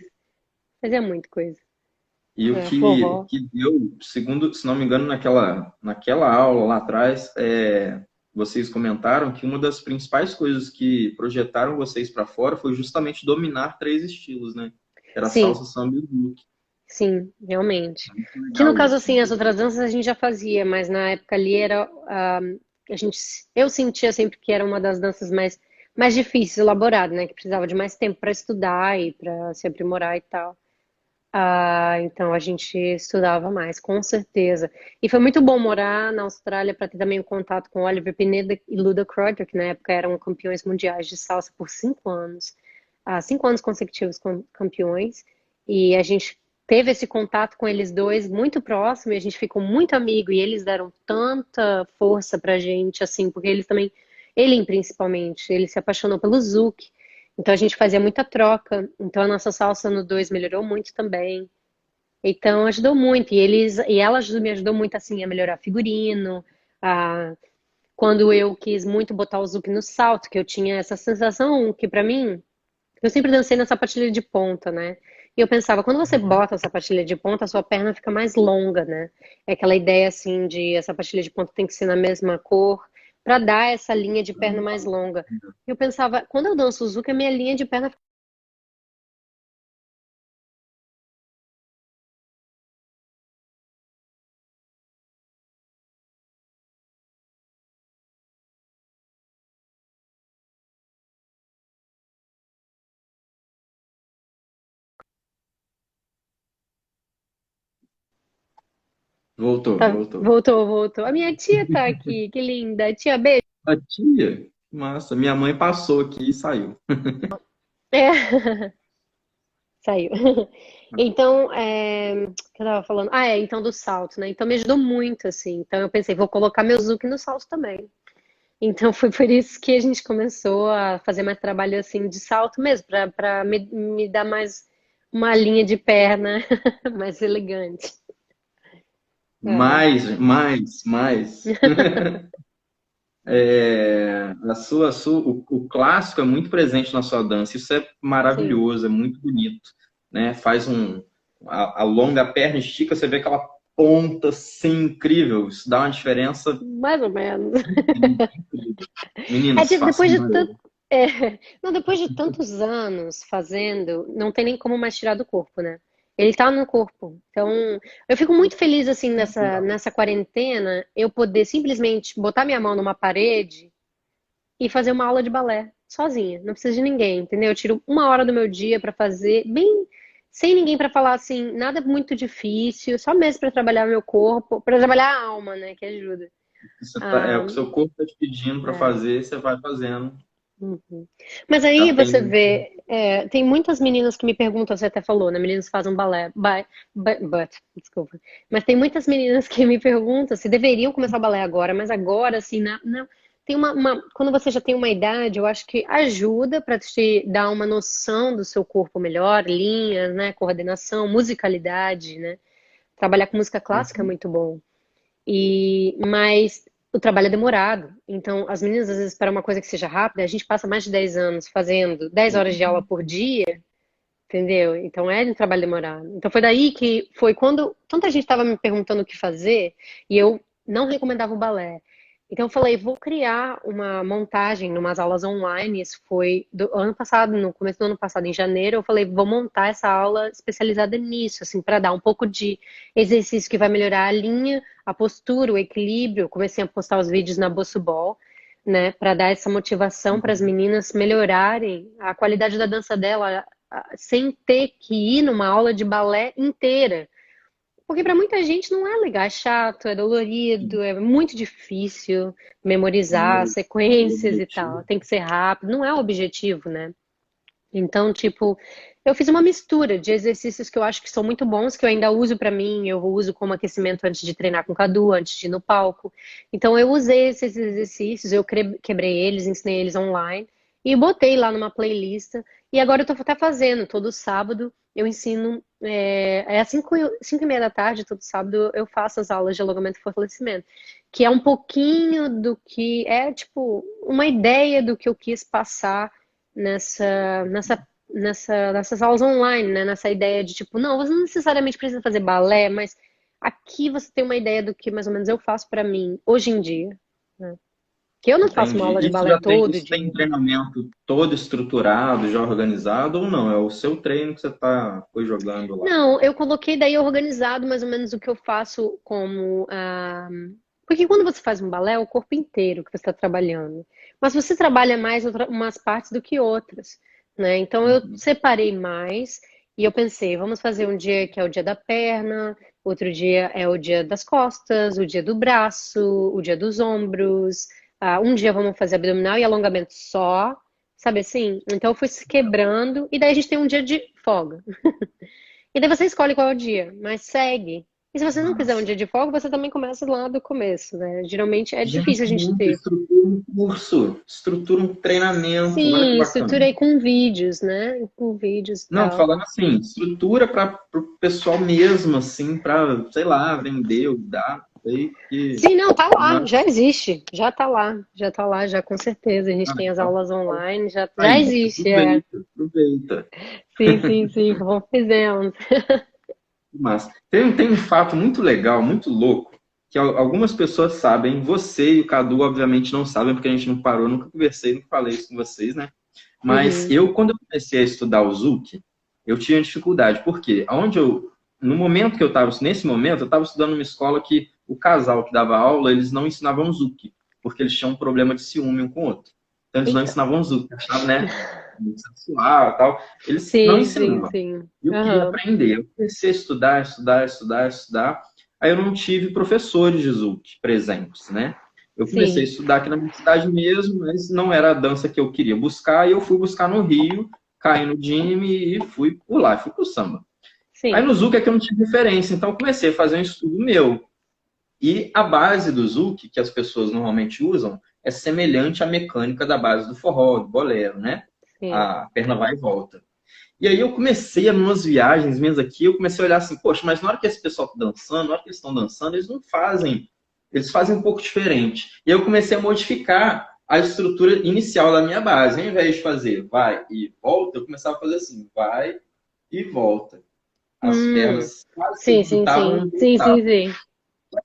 fazia muita coisa. e o Forró. que deu, segundo, se não me engano, naquela aula lá atrás, vocês comentaram que uma das principais coisas que projetaram vocês para fora foi justamente dominar três estilos, né? Era Sim, salsa, samba e zouk. sim, realmente. Muito Que no legal caso, isso. assim, as outras danças a gente já fazia, mas na época ali era, a gente, eu sentia sempre que era uma das danças mais difíceis, elaborada, né? Que precisava de mais tempo para estudar e para se aprimorar e tal. Então a gente estudava mais, com certeza. E foi muito bom morar na Austrália para ter também um contato com Oliver Pineda e Luda Crocker, que na época eram campeões mundiais de salsa por 5 anos, 5 anos consecutivos campeões. E a gente teve esse contato com eles dois muito próximo e a gente ficou muito amigo. E eles deram tanta força pra gente, assim, porque eles também, ele principalmente, ele se apaixonou pelo Zouk. Então a gente fazia muita troca. Então a nossa salsa no 2 melhorou muito também. Então ajudou muito. E ela me ajudou muito assim a melhorar figurino. A, quando eu quis muito botar o zouk no salto, que eu tinha essa sensação que pra mim, eu sempre dancei na sapatilha de ponta, né? E eu pensava, quando você bota a sapatilha de ponta, a sua perna fica mais longa, né? É aquela ideia assim de a sapatilha de ponta tem que ser na mesma cor pra dar essa linha de perna mais longa. Eu pensava, quando eu danço o zouk, a minha linha de perna. Voltou, Tá, voltou. voltou, voltou. A minha tia tá aqui, que linda. Tia, beijo. A tia, massa. Minha mãe passou aqui e saiu. É, saiu. Então, o que eu tava falando? Então do salto, né? Então me ajudou muito, assim. Então eu pensei, vou colocar meu Zuki no salto também. Então foi por isso que a gente começou a fazer mais trabalho assim de salto mesmo, para me dar mais uma linha de perna mais elegante. É, Mais. O clássico é muito presente na sua dança. Isso é sim, maravilhoso, é muito bonito, né? Alonga a perna, estica, você vê aquela ponta assim incrível. Isso dá uma diferença mais ou menos. incrível. É Meninas, tipo, façam não, depois de tantos anos fazendo, não tem nem como mais tirar do corpo, né? Ele tá no corpo. Então, eu fico muito feliz, assim, nessa quarentena, eu poder simplesmente botar minha mão numa parede e fazer uma aula de balé, sozinha. Não precisa de ninguém, entendeu? Eu tiro 1 hora do meu dia pra fazer, bem, sem ninguém pra falar, assim, nada muito difícil, só mesmo pra trabalhar meu corpo, pra trabalhar a alma, né, que ajuda. o Ah, que o seu corpo está te pedindo para é. fazer, você vai fazendo. Uhum. Mas aí Já você tem. vê, tem muitas meninas que me perguntam, você até falou, né? Meninas que fazem balé, desculpa. Mas tem muitas meninas que me perguntam se deveriam começar o balé agora, mas agora, assim, tem quando você já tem uma idade, eu acho que ajuda para te dar uma noção do seu corpo melhor, linhas, né? Coordenação, musicalidade, né? Trabalhar com música clássica é Uhum. muito bom. Mas o trabalho é demorado. Então, as meninas às vezes esperam uma coisa que seja rápida, a gente passa mais de 10 anos fazendo 10 horas de aula por dia, entendeu? Então é um trabalho demorado. Então foi daí que foi quando tanta gente estava me perguntando o que fazer e eu não recomendava o balé. Então eu falei, vou criar uma montagem numas aulas online. Isso foi do ano passado, no começo do ano passado, em janeiro. Eu falei, vou montar essa aula especializada nisso, assim, para dar um pouco de exercício que vai melhorar a linha, a postura, o equilíbrio. Eu comecei a postar os vídeos na Bossubol, né, para dar essa motivação para as Uhum. meninas melhorarem a qualidade da dança dela, sem ter que ir numa aula de balé inteira. Porque para muita gente não é legal, é chato, é dolorido, é muito difícil memorizar Número, sequências e tal. objetivo. Tem que ser rápido, não é o objetivo, né? Então, tipo, eu fiz uma mistura de exercícios que eu acho que são muito bons, que eu ainda uso pra mim, eu uso como aquecimento antes de treinar com o Cadu, antes de ir no palco. Então, eu usei esses exercícios, eu quebrei eles, ensinei eles online e botei lá numa playlist. E agora eu tô até fazendo, todo sábado eu ensino, às 5h30 da tarde, todo sábado eu faço as aulas de alongamento e fortalecimento, que é um pouquinho do que é, tipo, uma ideia do que eu quis passar nessas aulas online, né? Nessa ideia de tipo, não, você não necessariamente precisa fazer balé, mas aqui você tem uma ideia do que mais ou menos eu faço pra mim hoje em dia, né? Que eu não faço uma Entendi. aula de Isso balé já tem, todo isso tem dia. um treinamento todo estruturado, já organizado, ou não? É o seu treino que você foi jogando lá. Não, eu coloquei daí organizado mais ou menos o que eu faço como. Porque quando você faz um balé, é o corpo inteiro que você está trabalhando. Mas você trabalha mais umas partes do que outras, né? Então eu Uhum. separei mais e eu pensei, vamos fazer um dia que é o dia da perna, outro dia é o dia das costas, o dia do braço, o dia dos ombros. Um dia vamos fazer abdominal e alongamento só, sabe assim? Então eu fui se quebrando e daí a gente tem um dia de folga. E daí você escolhe qual é o dia, mas segue. E se você não quiser um Massa. dia de folga, você também começa lá do começo, né? Geralmente é difícil a Gente, gente muito ter. estrutura um curso, estrutura um treinamento, olha que Sim, bacana. estruturei com vídeos, né? Com vídeos e Não, tal. falando assim, estrutura para o pessoal mesmo, assim, para, sei lá, vender ou dar, sei que Sim, não, tá lá, não já existe, já tá lá, já com certeza. A gente ah, tem as então, aulas online, já aí, existe, é. aproveita, aproveita. Sim, sim, fizemos. Mas tem um fato muito legal, muito louco, que algumas pessoas sabem, você e o Cadu, obviamente, não sabem, porque a gente não parou, nunca conversei, nunca falei isso com vocês, né? Mas Uhum, eu, quando eu comecei a estudar o Zuki, eu tinha dificuldade. Por quê? No momento que eu estava, nesse momento, eu estava estudando numa escola que o casal que dava aula, eles não ensinavam Zuki, porque eles tinham um problema de ciúme um com o outro. Então, eles não eita. ensinavam Zuki, achavam, né? Muito sensual e tal. Eles não ensinavam. Sim. E eu queria Aham, aprender. Eu comecei a estudar. Aí eu não tive professores de Zuki presentes, né? Eu comecei a sim, estudar aqui na minha cidade mesmo, mas não era a dança que eu queria buscar, e eu fui buscar no Rio, caí no Jimmy e fui por lá, fui pro samba. Aí sim. no Zouk é que eu não tive referência, então eu comecei a fazer um estudo meu. E a base do Zouk, que as pessoas normalmente usam, é semelhante à mecânica da base do forró, do bolero, né? Sim. A perna vai e volta. E aí eu comecei, em umas viagens minhas aqui, eu comecei a olhar assim, poxa, mas na hora que esse pessoal está dançando, na hora que eles estão dançando, eles não fazem, eles fazem um pouco diferente. E eu comecei a modificar a estrutura inicial da minha base. Ao invés de fazer vai e volta, eu começava a fazer assim, vai e volta. As Hum, pernas quase que sim, sim, voltavam, sim. não Sim, voltavam. sim, sim.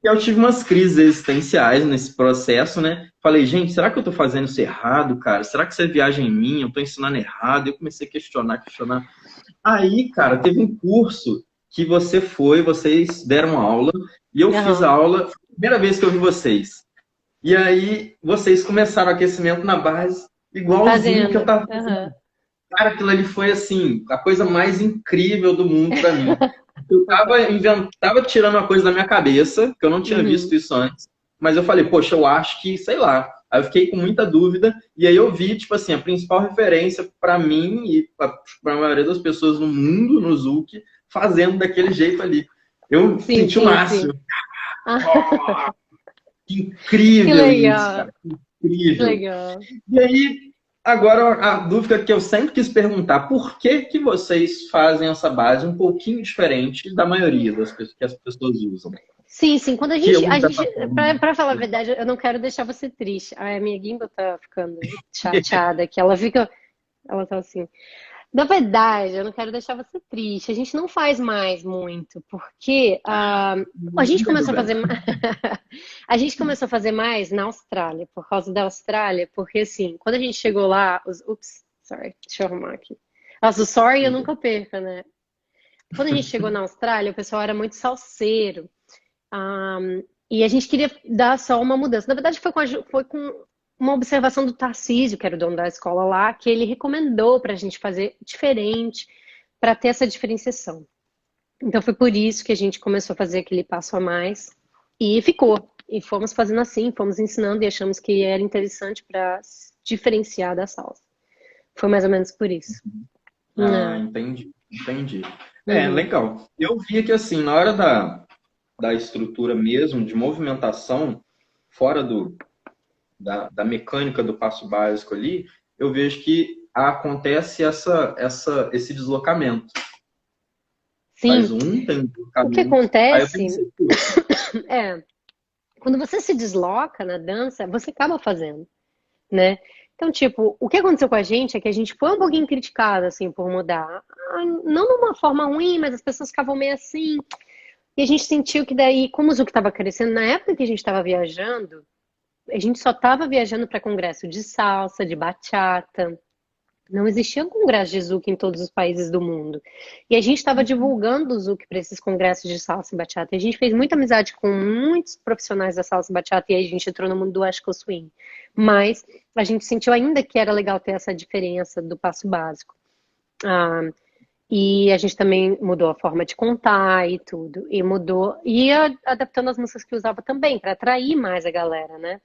E eu tive umas crises existenciais nesse processo, né? Falei, gente, será que eu tô fazendo isso errado, cara? Será que isso é viagem minha? Eu tô ensinando errado? E eu comecei a questionar. Aí, cara, teve um curso que vocês deram aula, e eu fiz a Aham. aula, foi a primeira vez que eu vi vocês. E aí, vocês começaram o aquecimento na base, igualzinho que eu Fazendo. tava Aham. fazendo. Cara, aquilo ali foi, assim, a coisa mais incrível do mundo para mim. Eu tava tirando uma coisa da minha cabeça, que eu não tinha visto Uhum. isso antes, mas eu falei, poxa, eu acho que, sei lá. Aí eu fiquei com muita dúvida, e aí eu vi, tipo assim, a principal referência para mim e para a maioria das pessoas no mundo, no Zuki, fazendo daquele jeito ali. Eu Sim, senti o sim, sim. máximo. Ah, Oh, que que incrível isso, legal, cara, que que incrível. legal. E aí, agora a dúvida que eu sempre quis perguntar, por que que vocês fazem essa base um pouquinho diferente da maioria das pessoas que as pessoas usam? Sim, quando Que eu a uso gente, dessa forma. pra falar a verdade, eu não quero deixar você triste. Ai, a minha Gimba tá ficando chateada, que ela tá assim. Na verdade, eu não quero deixar você triste. A gente não faz mais muito, porque a gente Não tem começou a problema. fazer a gente começou a fazer mais na Austrália, por causa da Austrália, porque assim, quando a gente chegou lá, sorry, deixa eu arrumar aqui. Nossa, o sorry eu nunca perco, né? Quando a gente chegou na Austrália, o pessoal era muito salseiro. E a gente queria dar só uma mudança. Na verdade, foi com uma observação do Tarcísio, que era o dono da escola lá, que ele recomendou para a gente fazer diferente, para ter essa diferenciação. Então, foi por isso que a gente começou a fazer aquele passo a mais e ficou. E fomos fazendo assim, fomos ensinando e achamos que era interessante para diferenciar da salsa. Foi mais ou menos por isso. Ah, É. entendi. É, Uhum. legal. Eu via que, assim, na hora da estrutura mesmo, de movimentação, fora da mecânica do passo básico ali, eu vejo que acontece esse deslocamento. Faz Sim, um, tem um o que deslocamento. Aí eu acontece pensei, poxa, é, quando você se desloca na dança, você acaba fazendo, né? Então, tipo, o que aconteceu com a gente é que a gente foi um pouquinho criticada, assim, por mudar. Não de uma forma ruim, mas as pessoas ficavam meio assim. E a gente sentiu que daí, como o Zuc estava crescendo, na época que a gente estava viajando, a gente só estava viajando para congresso de salsa, de bachata. Não existia um congresso de Zouk em todos os países do mundo. E a gente estava divulgando o Zouk para esses congressos de salsa e bachata. E a gente fez muita amizade com muitos profissionais da salsa e bachata e aí a gente entrou no mundo do Ashko Swing. Mas a gente sentiu ainda que era legal ter essa diferença do passo básico. Ah, e a gente também mudou a forma de contar e tudo. E mudou. E ia adaptando as músicas que usava também, para atrair mais a galera, né?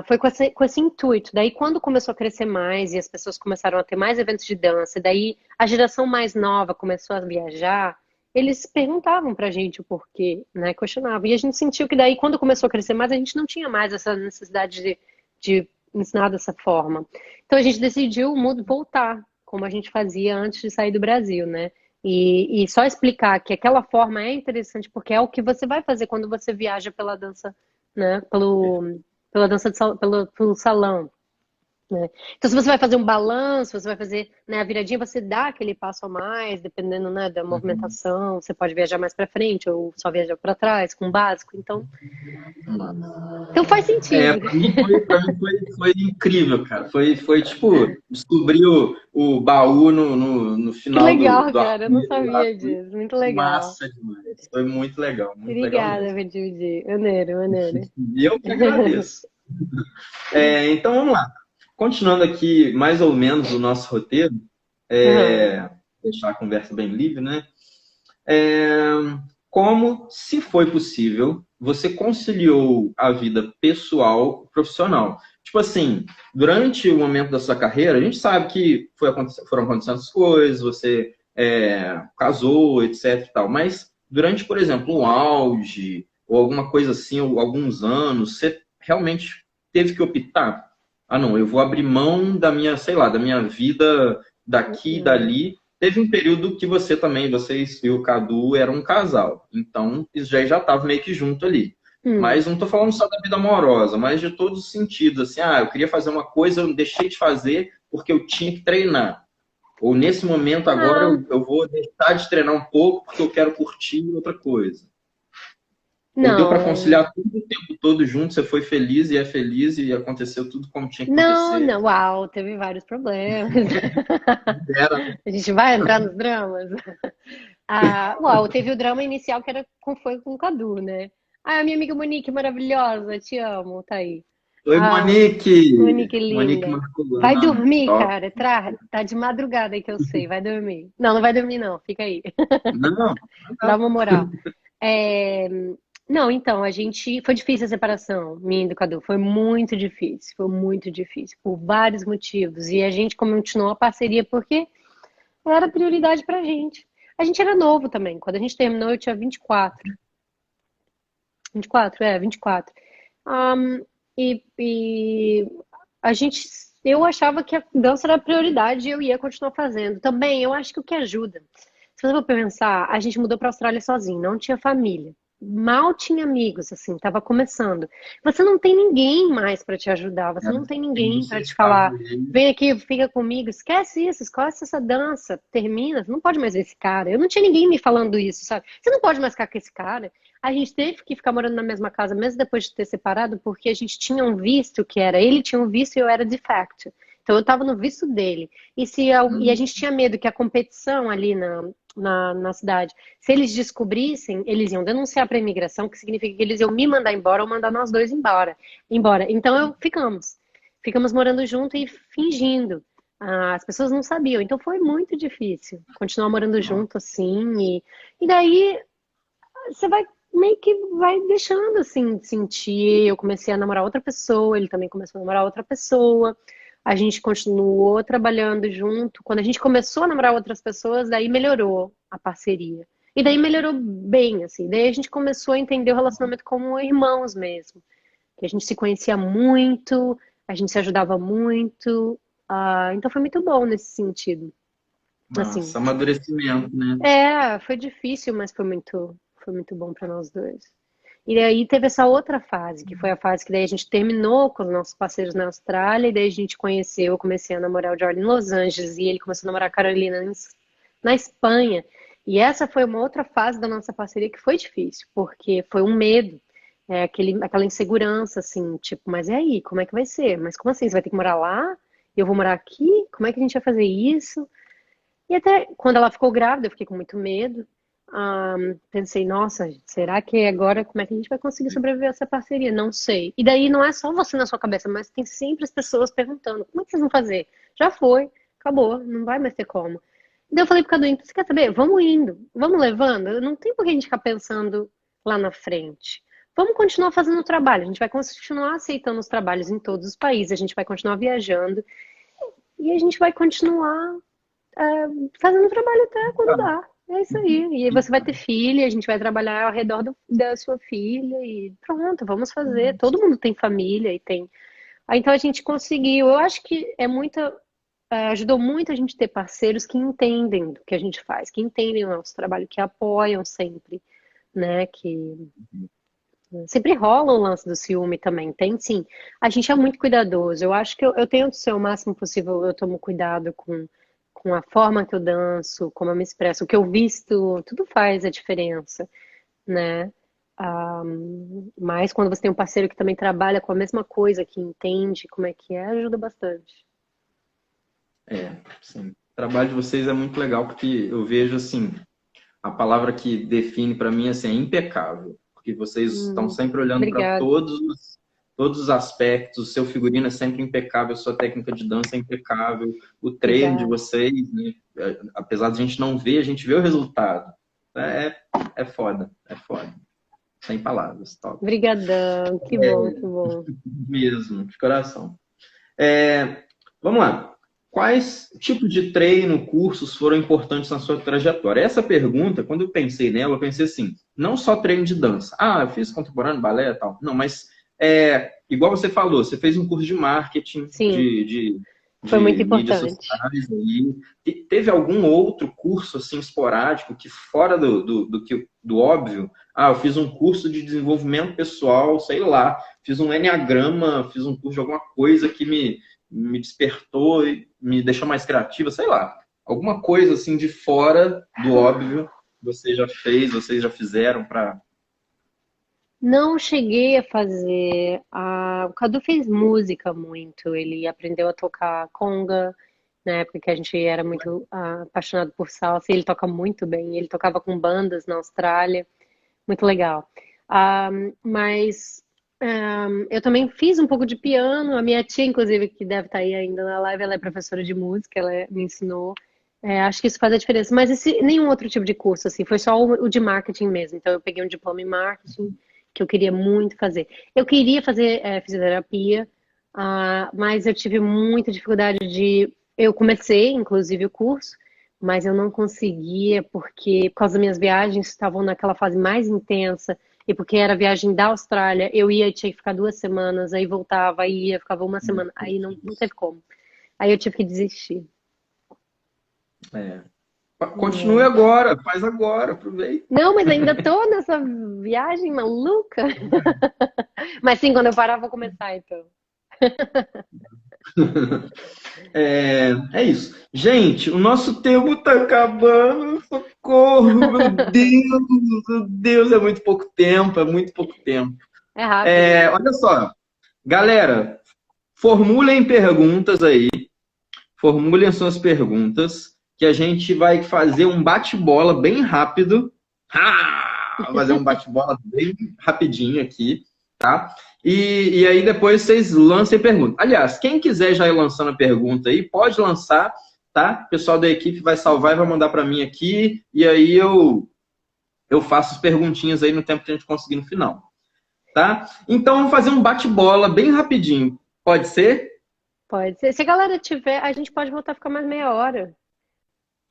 Foi com esse intuito. Daí, quando começou a crescer mais e as pessoas começaram a ter mais eventos de dança, daí a geração mais nova começou a viajar, eles perguntavam pra gente o porquê, né? Questionavam. E a gente sentiu que daí, quando começou a crescer mais, a gente não tinha mais essa necessidade de ensinar dessa forma. Então, a gente decidiu voltar, como a gente fazia antes de sair do Brasil, né? E só explicar que aquela forma é interessante, porque é o que você vai fazer quando você viaja pela dança, né? Pela dança pelo salão, né? Então, se você vai fazer um balanço, você vai fazer, né, a viradinha, você dá aquele passo a mais, dependendo, né, da Uhum. movimentação. Você pode viajar mais para frente ou só viajar para trás, com o básico. Então faz sentido. Pra mim foi incrível, cara. Foi tipo, descobrir o baú no Que final legal, do cara. Eu não arco-íris lá. sabia Foi disso. Muito legal. massa demais. Foi muito legal Obrigada mesmo. por dividir. Maneiro, maneiro. E eu que agradeço. Então vamos lá. Continuando aqui mais ou menos o nosso roteiro, Aham. deixar a conversa bem livre, né? É, como, se foi possível, você conciliou a vida pessoal e profissional? Tipo assim, durante o momento da sua carreira, a gente sabe que foram acontecendo as coisas, você casou, etc e tal, mas durante, por exemplo, o auge, ou alguma coisa assim, ou alguns anos, você realmente teve que optar? Ah, não, eu vou abrir mão da minha, sei lá, da minha vida daqui e Uhum. dali. Teve um período que você também, vocês e o Cadu eram um casal. Então, isso já estava meio que junto ali. Hum. Mas não estou falando só da vida amorosa, mas de todos os sentidos. Assim, eu queria fazer uma coisa, eu deixei de fazer porque eu tinha que treinar. Ou nesse momento agora Ah, eu vou deixar de treinar um pouco porque eu quero curtir outra coisa. Ou deu para não. conciliar tudo o tempo todo junto, você foi feliz e é feliz e aconteceu tudo como tinha que Não, acontecer. não. Uau, teve vários problemas. Era, A gente vai entrar nos dramas? Uau, teve o drama inicial que foi com o Cadu, né? A minha amiga Monique, maravilhosa, te amo, tá aí. oi, Ah, Monique! Monique Monique linda. Vai Marcolana. dormir, Top. cara. Tá de madrugada aí que eu sei. Vai dormir. Não, não vai dormir, não. Fica aí. Não, Dá não. uma moral. É, Não, então, a gente. Foi difícil a separação, minha e do Cadu. Foi muito difícil. Foi muito difícil. Por vários motivos. E a gente continuou a parceria porque era prioridade pra gente. A gente era novo também. Quando a gente terminou, eu tinha 24. 24, 24. Um, e a gente, eu achava que a dança era a prioridade e eu ia continuar fazendo. Também, eu acho que o que ajuda. Se você for pensar, a gente mudou para a Austrália sozinho, não tinha família. Mal tinha amigos, assim, tava começando. Você não tem ninguém mais para te ajudar, você não tem Tem ninguém para vocês te estavam falar, ali. vem aqui, fica comigo, esquece isso, esquece essa dança, termina, você não pode mais ver esse cara. Eu não tinha ninguém me falando isso, sabe? Você não pode mais ficar com esse cara. A gente teve que ficar morando na mesma casa, mesmo depois de ter separado, porque a gente tinha um visto que era, ele tinha um visto e eu era de facto. Então eu estava no visto dele. E a Hum, gente tinha medo que a competição ali na cidade, se eles descobrissem, eles iam denunciar para a imigração, que significa que eles iam me mandar embora ou mandar nós dois embora. Então ficamos morando junto e fingindo. As pessoas não sabiam, então foi muito difícil continuar morando não. junto assim. E daí você vai meio que vai deixando assim de sentir. Eu comecei a namorar outra pessoa, ele também começou a namorar outra pessoa. A gente continuou trabalhando junto. Quando a gente começou a namorar outras pessoas, daí melhorou a parceria. E daí melhorou bem, assim. Daí a gente começou a entender o relacionamento como irmãos mesmo. Que a gente se conhecia muito, a gente se ajudava muito. Então foi muito bom nesse sentido. Assim, Nossa, amadurecimento, né? foi difícil, mas foi muito bom para nós dois. E aí teve essa outra fase, que foi a fase que daí a gente terminou com os nossos parceiros na Austrália, e daí a gente conheceu, eu comecei a namorar o Jordan em Los Angeles, e ele começou a namorar a Carolina na Espanha. E essa foi uma outra fase da nossa parceria que foi difícil, porque foi um medo. aquela insegurança, assim, tipo, mas e aí, como é que vai ser? Mas como assim? Você vai ter que morar lá? Eu vou morar aqui? Como é que a gente vai fazer isso? E até quando ela ficou grávida, eu fiquei com muito medo. Pensei, nossa, será que agora como é que a gente vai conseguir sobreviver a essa parceria? Não sei. E daí não é só você na sua cabeça, mas tem sempre as pessoas perguntando: como é que vocês vão fazer? Já foi, acabou, não vai mais ter como. Daí eu falei pro Caduinho: você quer saber? Vamos indo, vamos levando. Não tem por que a gente ficar pensando lá na frente. Vamos continuar fazendo o trabalho. A gente vai continuar aceitando os trabalhos em todos os países. A gente vai continuar viajando e a gente vai continuar fazendo trabalho até quando dá. É isso aí. E aí você vai ter filha, a gente vai trabalhar ao redor da sua filha e pronto, vamos fazer. Todo mundo tem família e tem. Então a gente conseguiu. Eu acho que ajudou muito a gente ter parceiros que entendem do que a gente faz, que entendem o nosso trabalho, que apoiam sempre, né? Que sempre rola o lance do ciúme também. Tem sim. A gente é muito cuidadoso. Eu acho que eu tento ser o máximo possível, eu tomo cuidado com a forma que eu danço, como eu me expresso, o que eu visto, tudo faz a diferença, né? Ah, mas quando você tem um parceiro que também trabalha com a mesma coisa, que entende como é que é, ajuda bastante. Sim. O trabalho de vocês é muito legal, porque eu vejo, assim, a palavra que define para mim assim, é impecável, porque vocês estão sempre olhando para Obrigada. todos os aspectos, o seu figurino é sempre impecável, a sua técnica de dança é impecável, o treino de Obrigada. vocês, né? Apesar de a gente não ver, a gente vê o resultado. É foda, é foda. Sem palavras, top. Obrigadão. Que bom, que bom. Mesmo, de coração. Vamos lá. Quais tipos de treino, cursos foram importantes na sua trajetória? Essa pergunta, quando eu pensei nela, eu pensei assim, não só treino de dança. Ah, eu fiz contemporâneo, balé e tal. Não, mas igual você falou, você fez um curso de marketing, Sim, foi muito de mídias importante. sociais. Teve algum outro curso assim esporádico que fora do óbvio? Ah, eu fiz um curso de desenvolvimento pessoal, sei lá. Fiz um enneagrama, fiz um curso de alguma coisa que me despertou e me deixou mais criativa, sei lá. Alguma coisa assim de fora do óbvio você já fez, vocês já fizeram para. Não cheguei a fazer. O Cadu fez música muito. Ele aprendeu a tocar conga, na época que a gente era muito apaixonado por salsa. E ele toca muito bem. Ele tocava com bandas na Austrália. Muito legal. Ah, mas eu também fiz um pouco de piano. A minha tia, inclusive, que deve estar aí ainda na live, ela é professora de música. Ela me ensinou. Acho que isso faz a diferença. Mas nenhum outro tipo de curso, assim. Foi só o de marketing mesmo. Então, eu peguei um diploma em marketing que eu queria muito fazer. Eu queria fazer fisioterapia, mas eu tive muita dificuldade de. Eu comecei, inclusive, o curso, mas eu não conseguia porque, por causa das minhas viagens, estavam naquela fase mais intensa, e porque era viagem da Austrália, eu ia e tinha que ficar 2 semanas, aí voltava, aí ia, ficava uma semana, aí não teve como. Aí eu tive que desistir. É. Continue agora, faz agora, aproveita. Não, mas ainda tô nessa viagem maluca. Mas sim, quando eu parar, vou começar, então. É isso. Gente, o nosso tempo tá acabando. Socorro, meu Deus, é muito pouco tempo, é muito pouco tempo. É rápido, né? Olha só, galera, formulem perguntas aí, formulem suas perguntas, que a gente vai fazer um bate-bola bem rápido. Fazer um bate-bola bem rapidinho aqui, tá? E aí depois vocês lancem pergunta. Aliás, quem quiser já ir lançando a pergunta aí, pode lançar, tá? O pessoal da equipe vai salvar e vai mandar para mim aqui, e aí eu faço as perguntinhas aí no tempo que a gente conseguir no final, tá? Então vamos fazer um bate-bola bem rapidinho. Pode ser? Pode ser. Se a galera tiver, a gente pode voltar a ficar mais meia hora.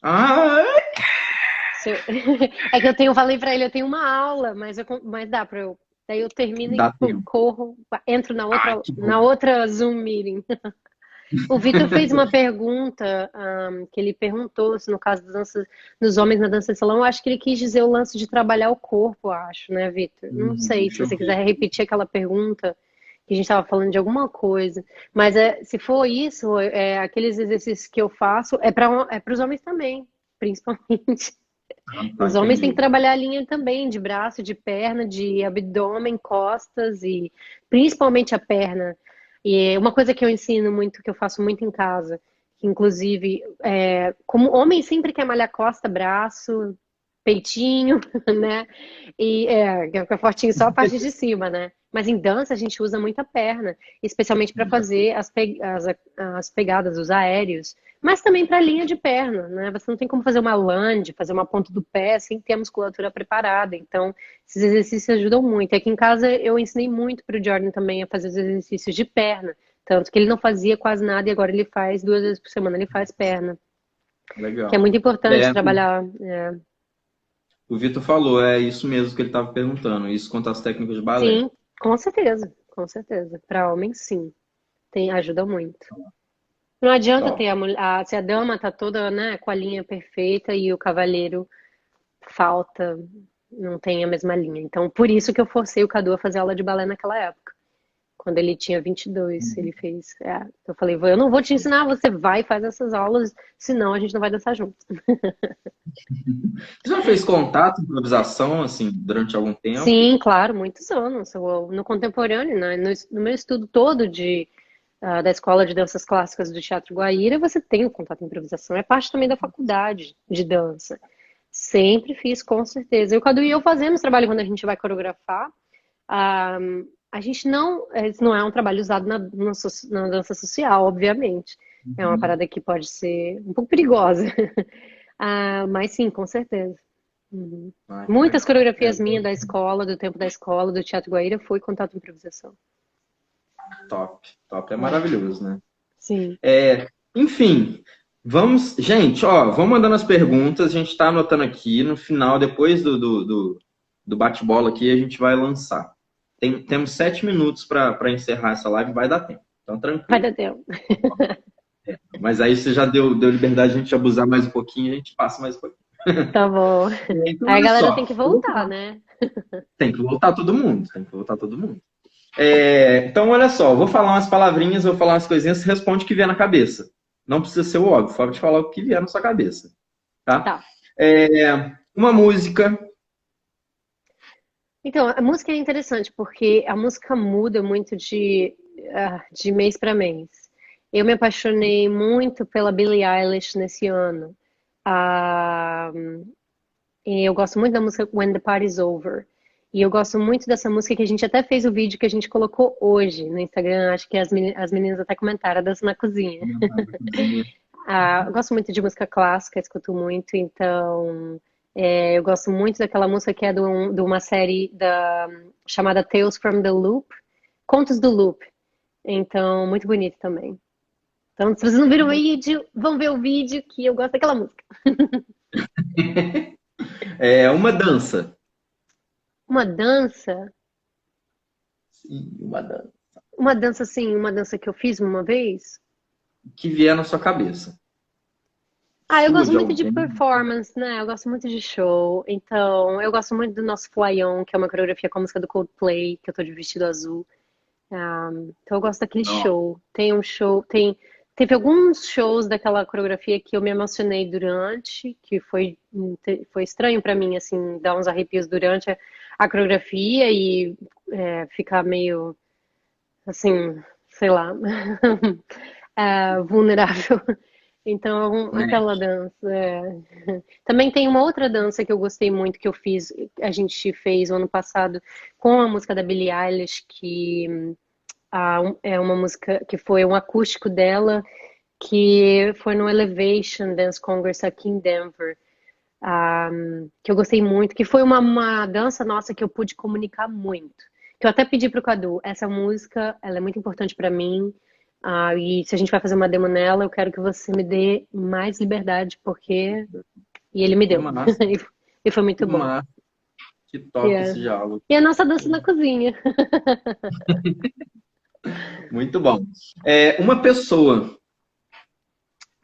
Ah, É que falei pra ele, eu tenho uma aula, mas dá pra eu. Daí eu termino e dá tempo. corro, entro na Ah, outra, que bom. na outra Zoom meeting. O Vitor fez uma pergunta, que ele perguntou se no caso dos homens na dança de salão, eu acho que ele quis dizer o lance de trabalhar o corpo, acho, né, Vitor? Não sei se Deixa eu você ver. quiser repetir aquela pergunta, que a gente estava falando de alguma coisa. Mas se for isso, aqueles exercícios que eu faço, é para os homens também, principalmente. Ah, tá, Os homens têm que entendi. trabalhar a linha também, de braço, de perna, de abdômen, costas e principalmente a perna. E uma coisa que eu ensino muito, que eu faço muito em casa, que inclusive, como homem sempre quer malhar costa, braço, peitinho, né? E que fica fortinho só a parte de cima, né? Mas em dança a gente usa muita perna, especialmente para fazer as pegadas, os aéreos, mas também para a linha de perna, né? Você não tem como fazer uma lunge, fazer uma ponta do pé sem ter a musculatura preparada. Então, esses exercícios ajudam muito. Aqui em casa eu ensinei muito para o Jordan também a fazer os exercícios de perna, tanto que ele não fazia quase nada e agora ele faz 2 vezes por semana, ele faz perna, que é Legal. muito importante É, trabalhar. o Vitor falou, é isso mesmo que ele estava perguntando, isso quanto às técnicas de balé. Sim, com certeza, com certeza. Para homem, sim, ajuda muito. Não adianta ter Top. se a dama tá toda, né, com a linha perfeita e o cavaleiro falta, não tem a mesma linha. Então, por isso que eu forcei o Cadu a fazer aula de balé naquela época. Quando ele tinha 22, ele fez. Eu falei, eu não vou te ensinar, você vai e faz essas aulas, senão a gente não vai dançar junto. Você já fez contato, improvisação, assim, durante algum tempo? Sim, claro, muitos anos. No contemporâneo, né? No meu estudo todo da Escola de Danças Clássicas do Teatro Guaíra, você tem o contato com improvisação. É parte também da faculdade de dança. Sempre fiz, com certeza. E o Cadu e eu fazemos trabalho quando a gente vai coreografar. Ah, a gente não, esse não é um trabalho usado na dança social, obviamente. É uma Uhum. parada que pode ser um pouco perigosa. Mas sim, com certeza. Uhum. Ah, que Muitas legal. É, coreografias minhas da escola, do tempo da escola, do Teatro Guaíra, foi contato com improvisação. top, top, é É, maravilhoso, né? sim. Enfim, vamos, gente, ó, vamos mandando as perguntas, a gente está anotando aqui, no final, depois do bate-bola aqui, a gente vai lançar. Temos 7 minutos para encerrar essa live, vai dar tempo, então Vai tranquilo. dar tempo. Mas aí você já deu liberdade de a gente abusar mais um pouquinho, a gente passa mais um pouquinho. Tá bom. Então, Aí a olha galera tem só, que eu vou voltar, falar. né? Tem que voltar todo mundo, tem que voltar todo mundo. Então, olha só, eu vou falar umas palavrinhas, vou falar umas coisinhas, você responde o que vier na cabeça. Não precisa ser o óbvio, pode falar o que vier na sua cabeça, tá? Tá. Uma música. Então, a música é interessante porque a música muda muito de mês para mês. Eu me apaixonei muito pela Billie Eilish nesse ano. Ah, e eu gosto muito da música When the Party's Over. E eu gosto muito dessa música que a gente até fez o vídeo que a gente colocou hoje no Instagram. Acho que as meninas até comentaram, a dança na cozinha. Eu gosto muito de música clássica, escuto muito, então eu gosto muito daquela música que é de uma série chamada Tales from the Loop, Contos do Loop. Então, muito bonito também. Então, se vocês não viram o vídeo, vão ver o vídeo que eu gosto daquela música. Uma dança. Uma dança, Sim, uma dança. uma dança que eu fiz uma vez. Que vier na sua cabeça. Eu Sua, gosto de muito de alguém. performance, né? Eu gosto muito de show. Então, eu gosto muito do nosso Fly On, que é uma coreografia com a música do Coldplay, que eu tô de vestido azul. Então eu gosto daquele Não. show. Tem um show, teve alguns shows daquela coreografia que eu me emocionei durante, que foi estranho pra mim, assim, dar uns arrepios durante a coreografia e ficar meio, assim, sei lá, vulnerável. Então, aquela dança. Também tem uma outra dança que eu gostei muito que a gente fez o ano passado com a música da Billie Eilish, que é uma música que foi um acústico dela, que foi no Elevation Dance Congress aqui em Denver, que eu gostei muito, que foi uma dança nossa que eu pude comunicar muito. Que eu até pedi pro Cadu, essa música, ela é muito importante para mim, e se a gente vai fazer uma demo nela, eu quero que você me dê mais liberdade, porque... E ele me Que deu. massa, E foi que muito bom. massa, que top Yeah. esse diálogo. E a nossa dança na cozinha. Muito bom. Uma pessoa.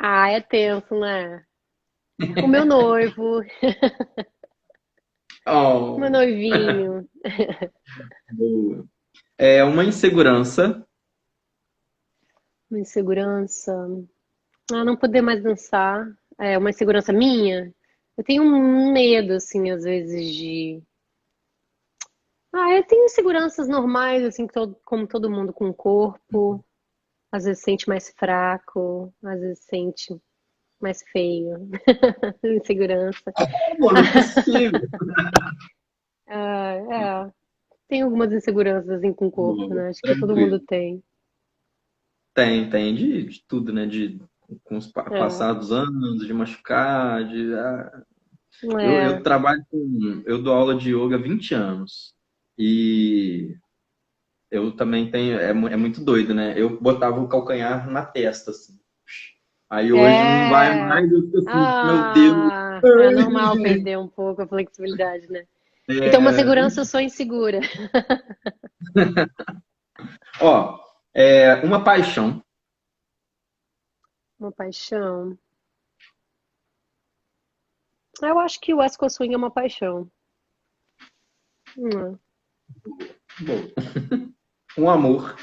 É tenso, né? O meu noivo, meu Oh, noivinho. boa. Uma insegurança. Uma insegurança. Não poder mais dançar. É uma insegurança minha. Eu tenho um medo, assim, às vezes, de. Ah, eu tenho inseguranças normais, assim, como todo mundo com o corpo. Às vezes sente mais fraco, às vezes sente mais feio. Insegurança. Pô, não é possível. Ah, é. Tem algumas inseguranças, assim, com o corpo, Boa, né? Acho que todo mundo tranquilo. tem. Tem de tudo, né? Com os É. passados anos, de machucar, eu É. trabalho com. Eu dou aula de yoga há 20 anos. E eu também tenho. É muito doido, né? Eu botava o calcanhar na testa, assim. Aí hoje não vai É. mais, eu fico assim, meu Deus. Ah, é normal perder um pouco a flexibilidade, né? Então, uma É, segurança eu sou insegura. ó, uma paixão. Uma paixão. Eu acho que o West Coast Swing é uma paixão. Hum. Bom, um amor.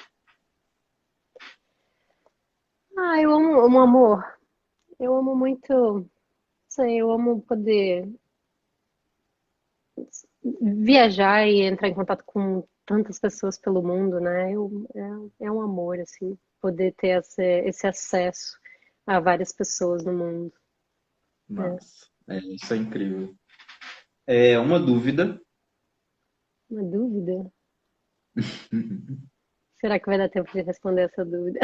Ah, eu amo um amor. Eu amo muito, não sei, eu amo poder viajar e entrar em contato com tantas pessoas pelo mundo, né? É um amor, assim, poder ter esse acesso a várias pessoas no mundo, né? Nossa, isso é incrível. É uma dúvida. Uma dúvida. Será que vai dar tempo de responder essa dúvida?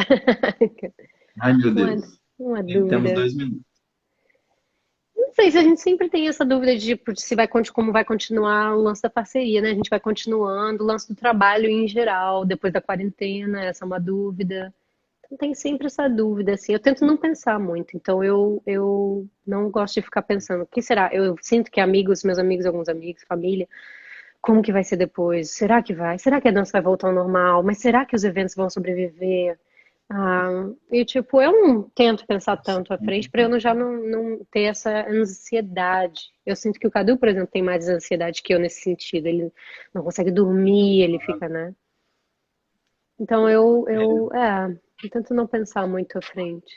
Ai, meu Uma, Deus. uma Temos dúvida. 2 minutos. Não sei se a gente sempre tem essa dúvida de tipo, se vai, como vai continuar o lance da parceria, né? A gente vai continuando, o lance do trabalho em geral, depois da quarentena, essa é uma dúvida. Então tem sempre essa dúvida, assim. Eu tento não pensar muito, então eu não gosto de ficar pensando, o que será? Eu sinto que amigos, meus amigos, alguns amigos, família, como que vai ser depois? Será que vai? Será que a dança vai voltar ao normal? Mas será que os eventos vão sobreviver? E tipo, eu não tento pensar tanto à frente para eu não ter essa ansiedade. Eu sinto que o Cadu, por exemplo, tem mais ansiedade que eu nesse sentido. Ele não consegue dormir, ele fica, né? Então eu tento não pensar muito à frente.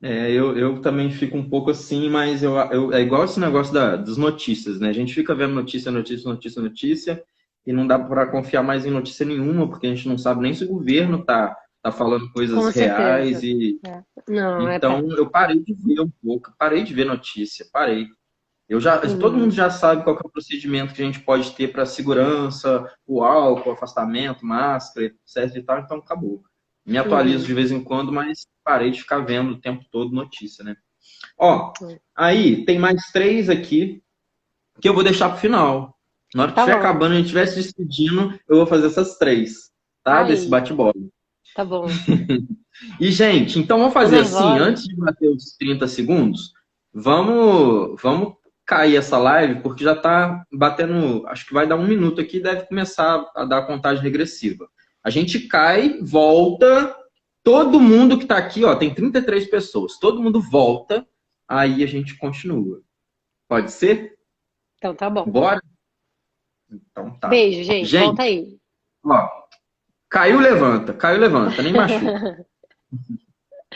Eu também fico um pouco assim, mas é igual esse negócio das notícias, né? A gente fica vendo notícia, notícia, notícia, notícia, e não dá para confiar mais em notícia nenhuma, porque a gente não sabe nem se o governo tá falando coisas Com reais, certeza. e É. Não, então eu parei de ver um pouco, parei de ver notícia, parei. Todo mundo Uhum, já sabe qual que é o procedimento que a gente pode ter para segurança, o álcool, afastamento, máscara, etc e tal, então acabou. Me atualizo uhum. de vez em quando, mas parei de ficar vendo o tempo todo notícia, né? Ó, É. aí tem mais três aqui que eu vou deixar pro final. Na hora que Tá estiver bom. acabando, a gente estiver se despedindo, eu vou fazer essas três, tá? Desse Aí, bate-bola. tá bom. E, gente, então vamos Tô fazer assim, nervosa. antes de bater os 30 segundos, vamos cair essa live, porque já tá batendo, acho que vai dar 1 minuto aqui, deve começar a dar a contagem regressiva. A gente cai, volta, todo mundo que tá aqui, ó, tem 33 pessoas, todo mundo volta, aí a gente continua. Pode ser? Então tá bom. Bora? Então tá. Beijo, gente. Volta Gente, aí. ó, caiu, levanta, nem machuca.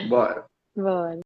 Bora. Bora.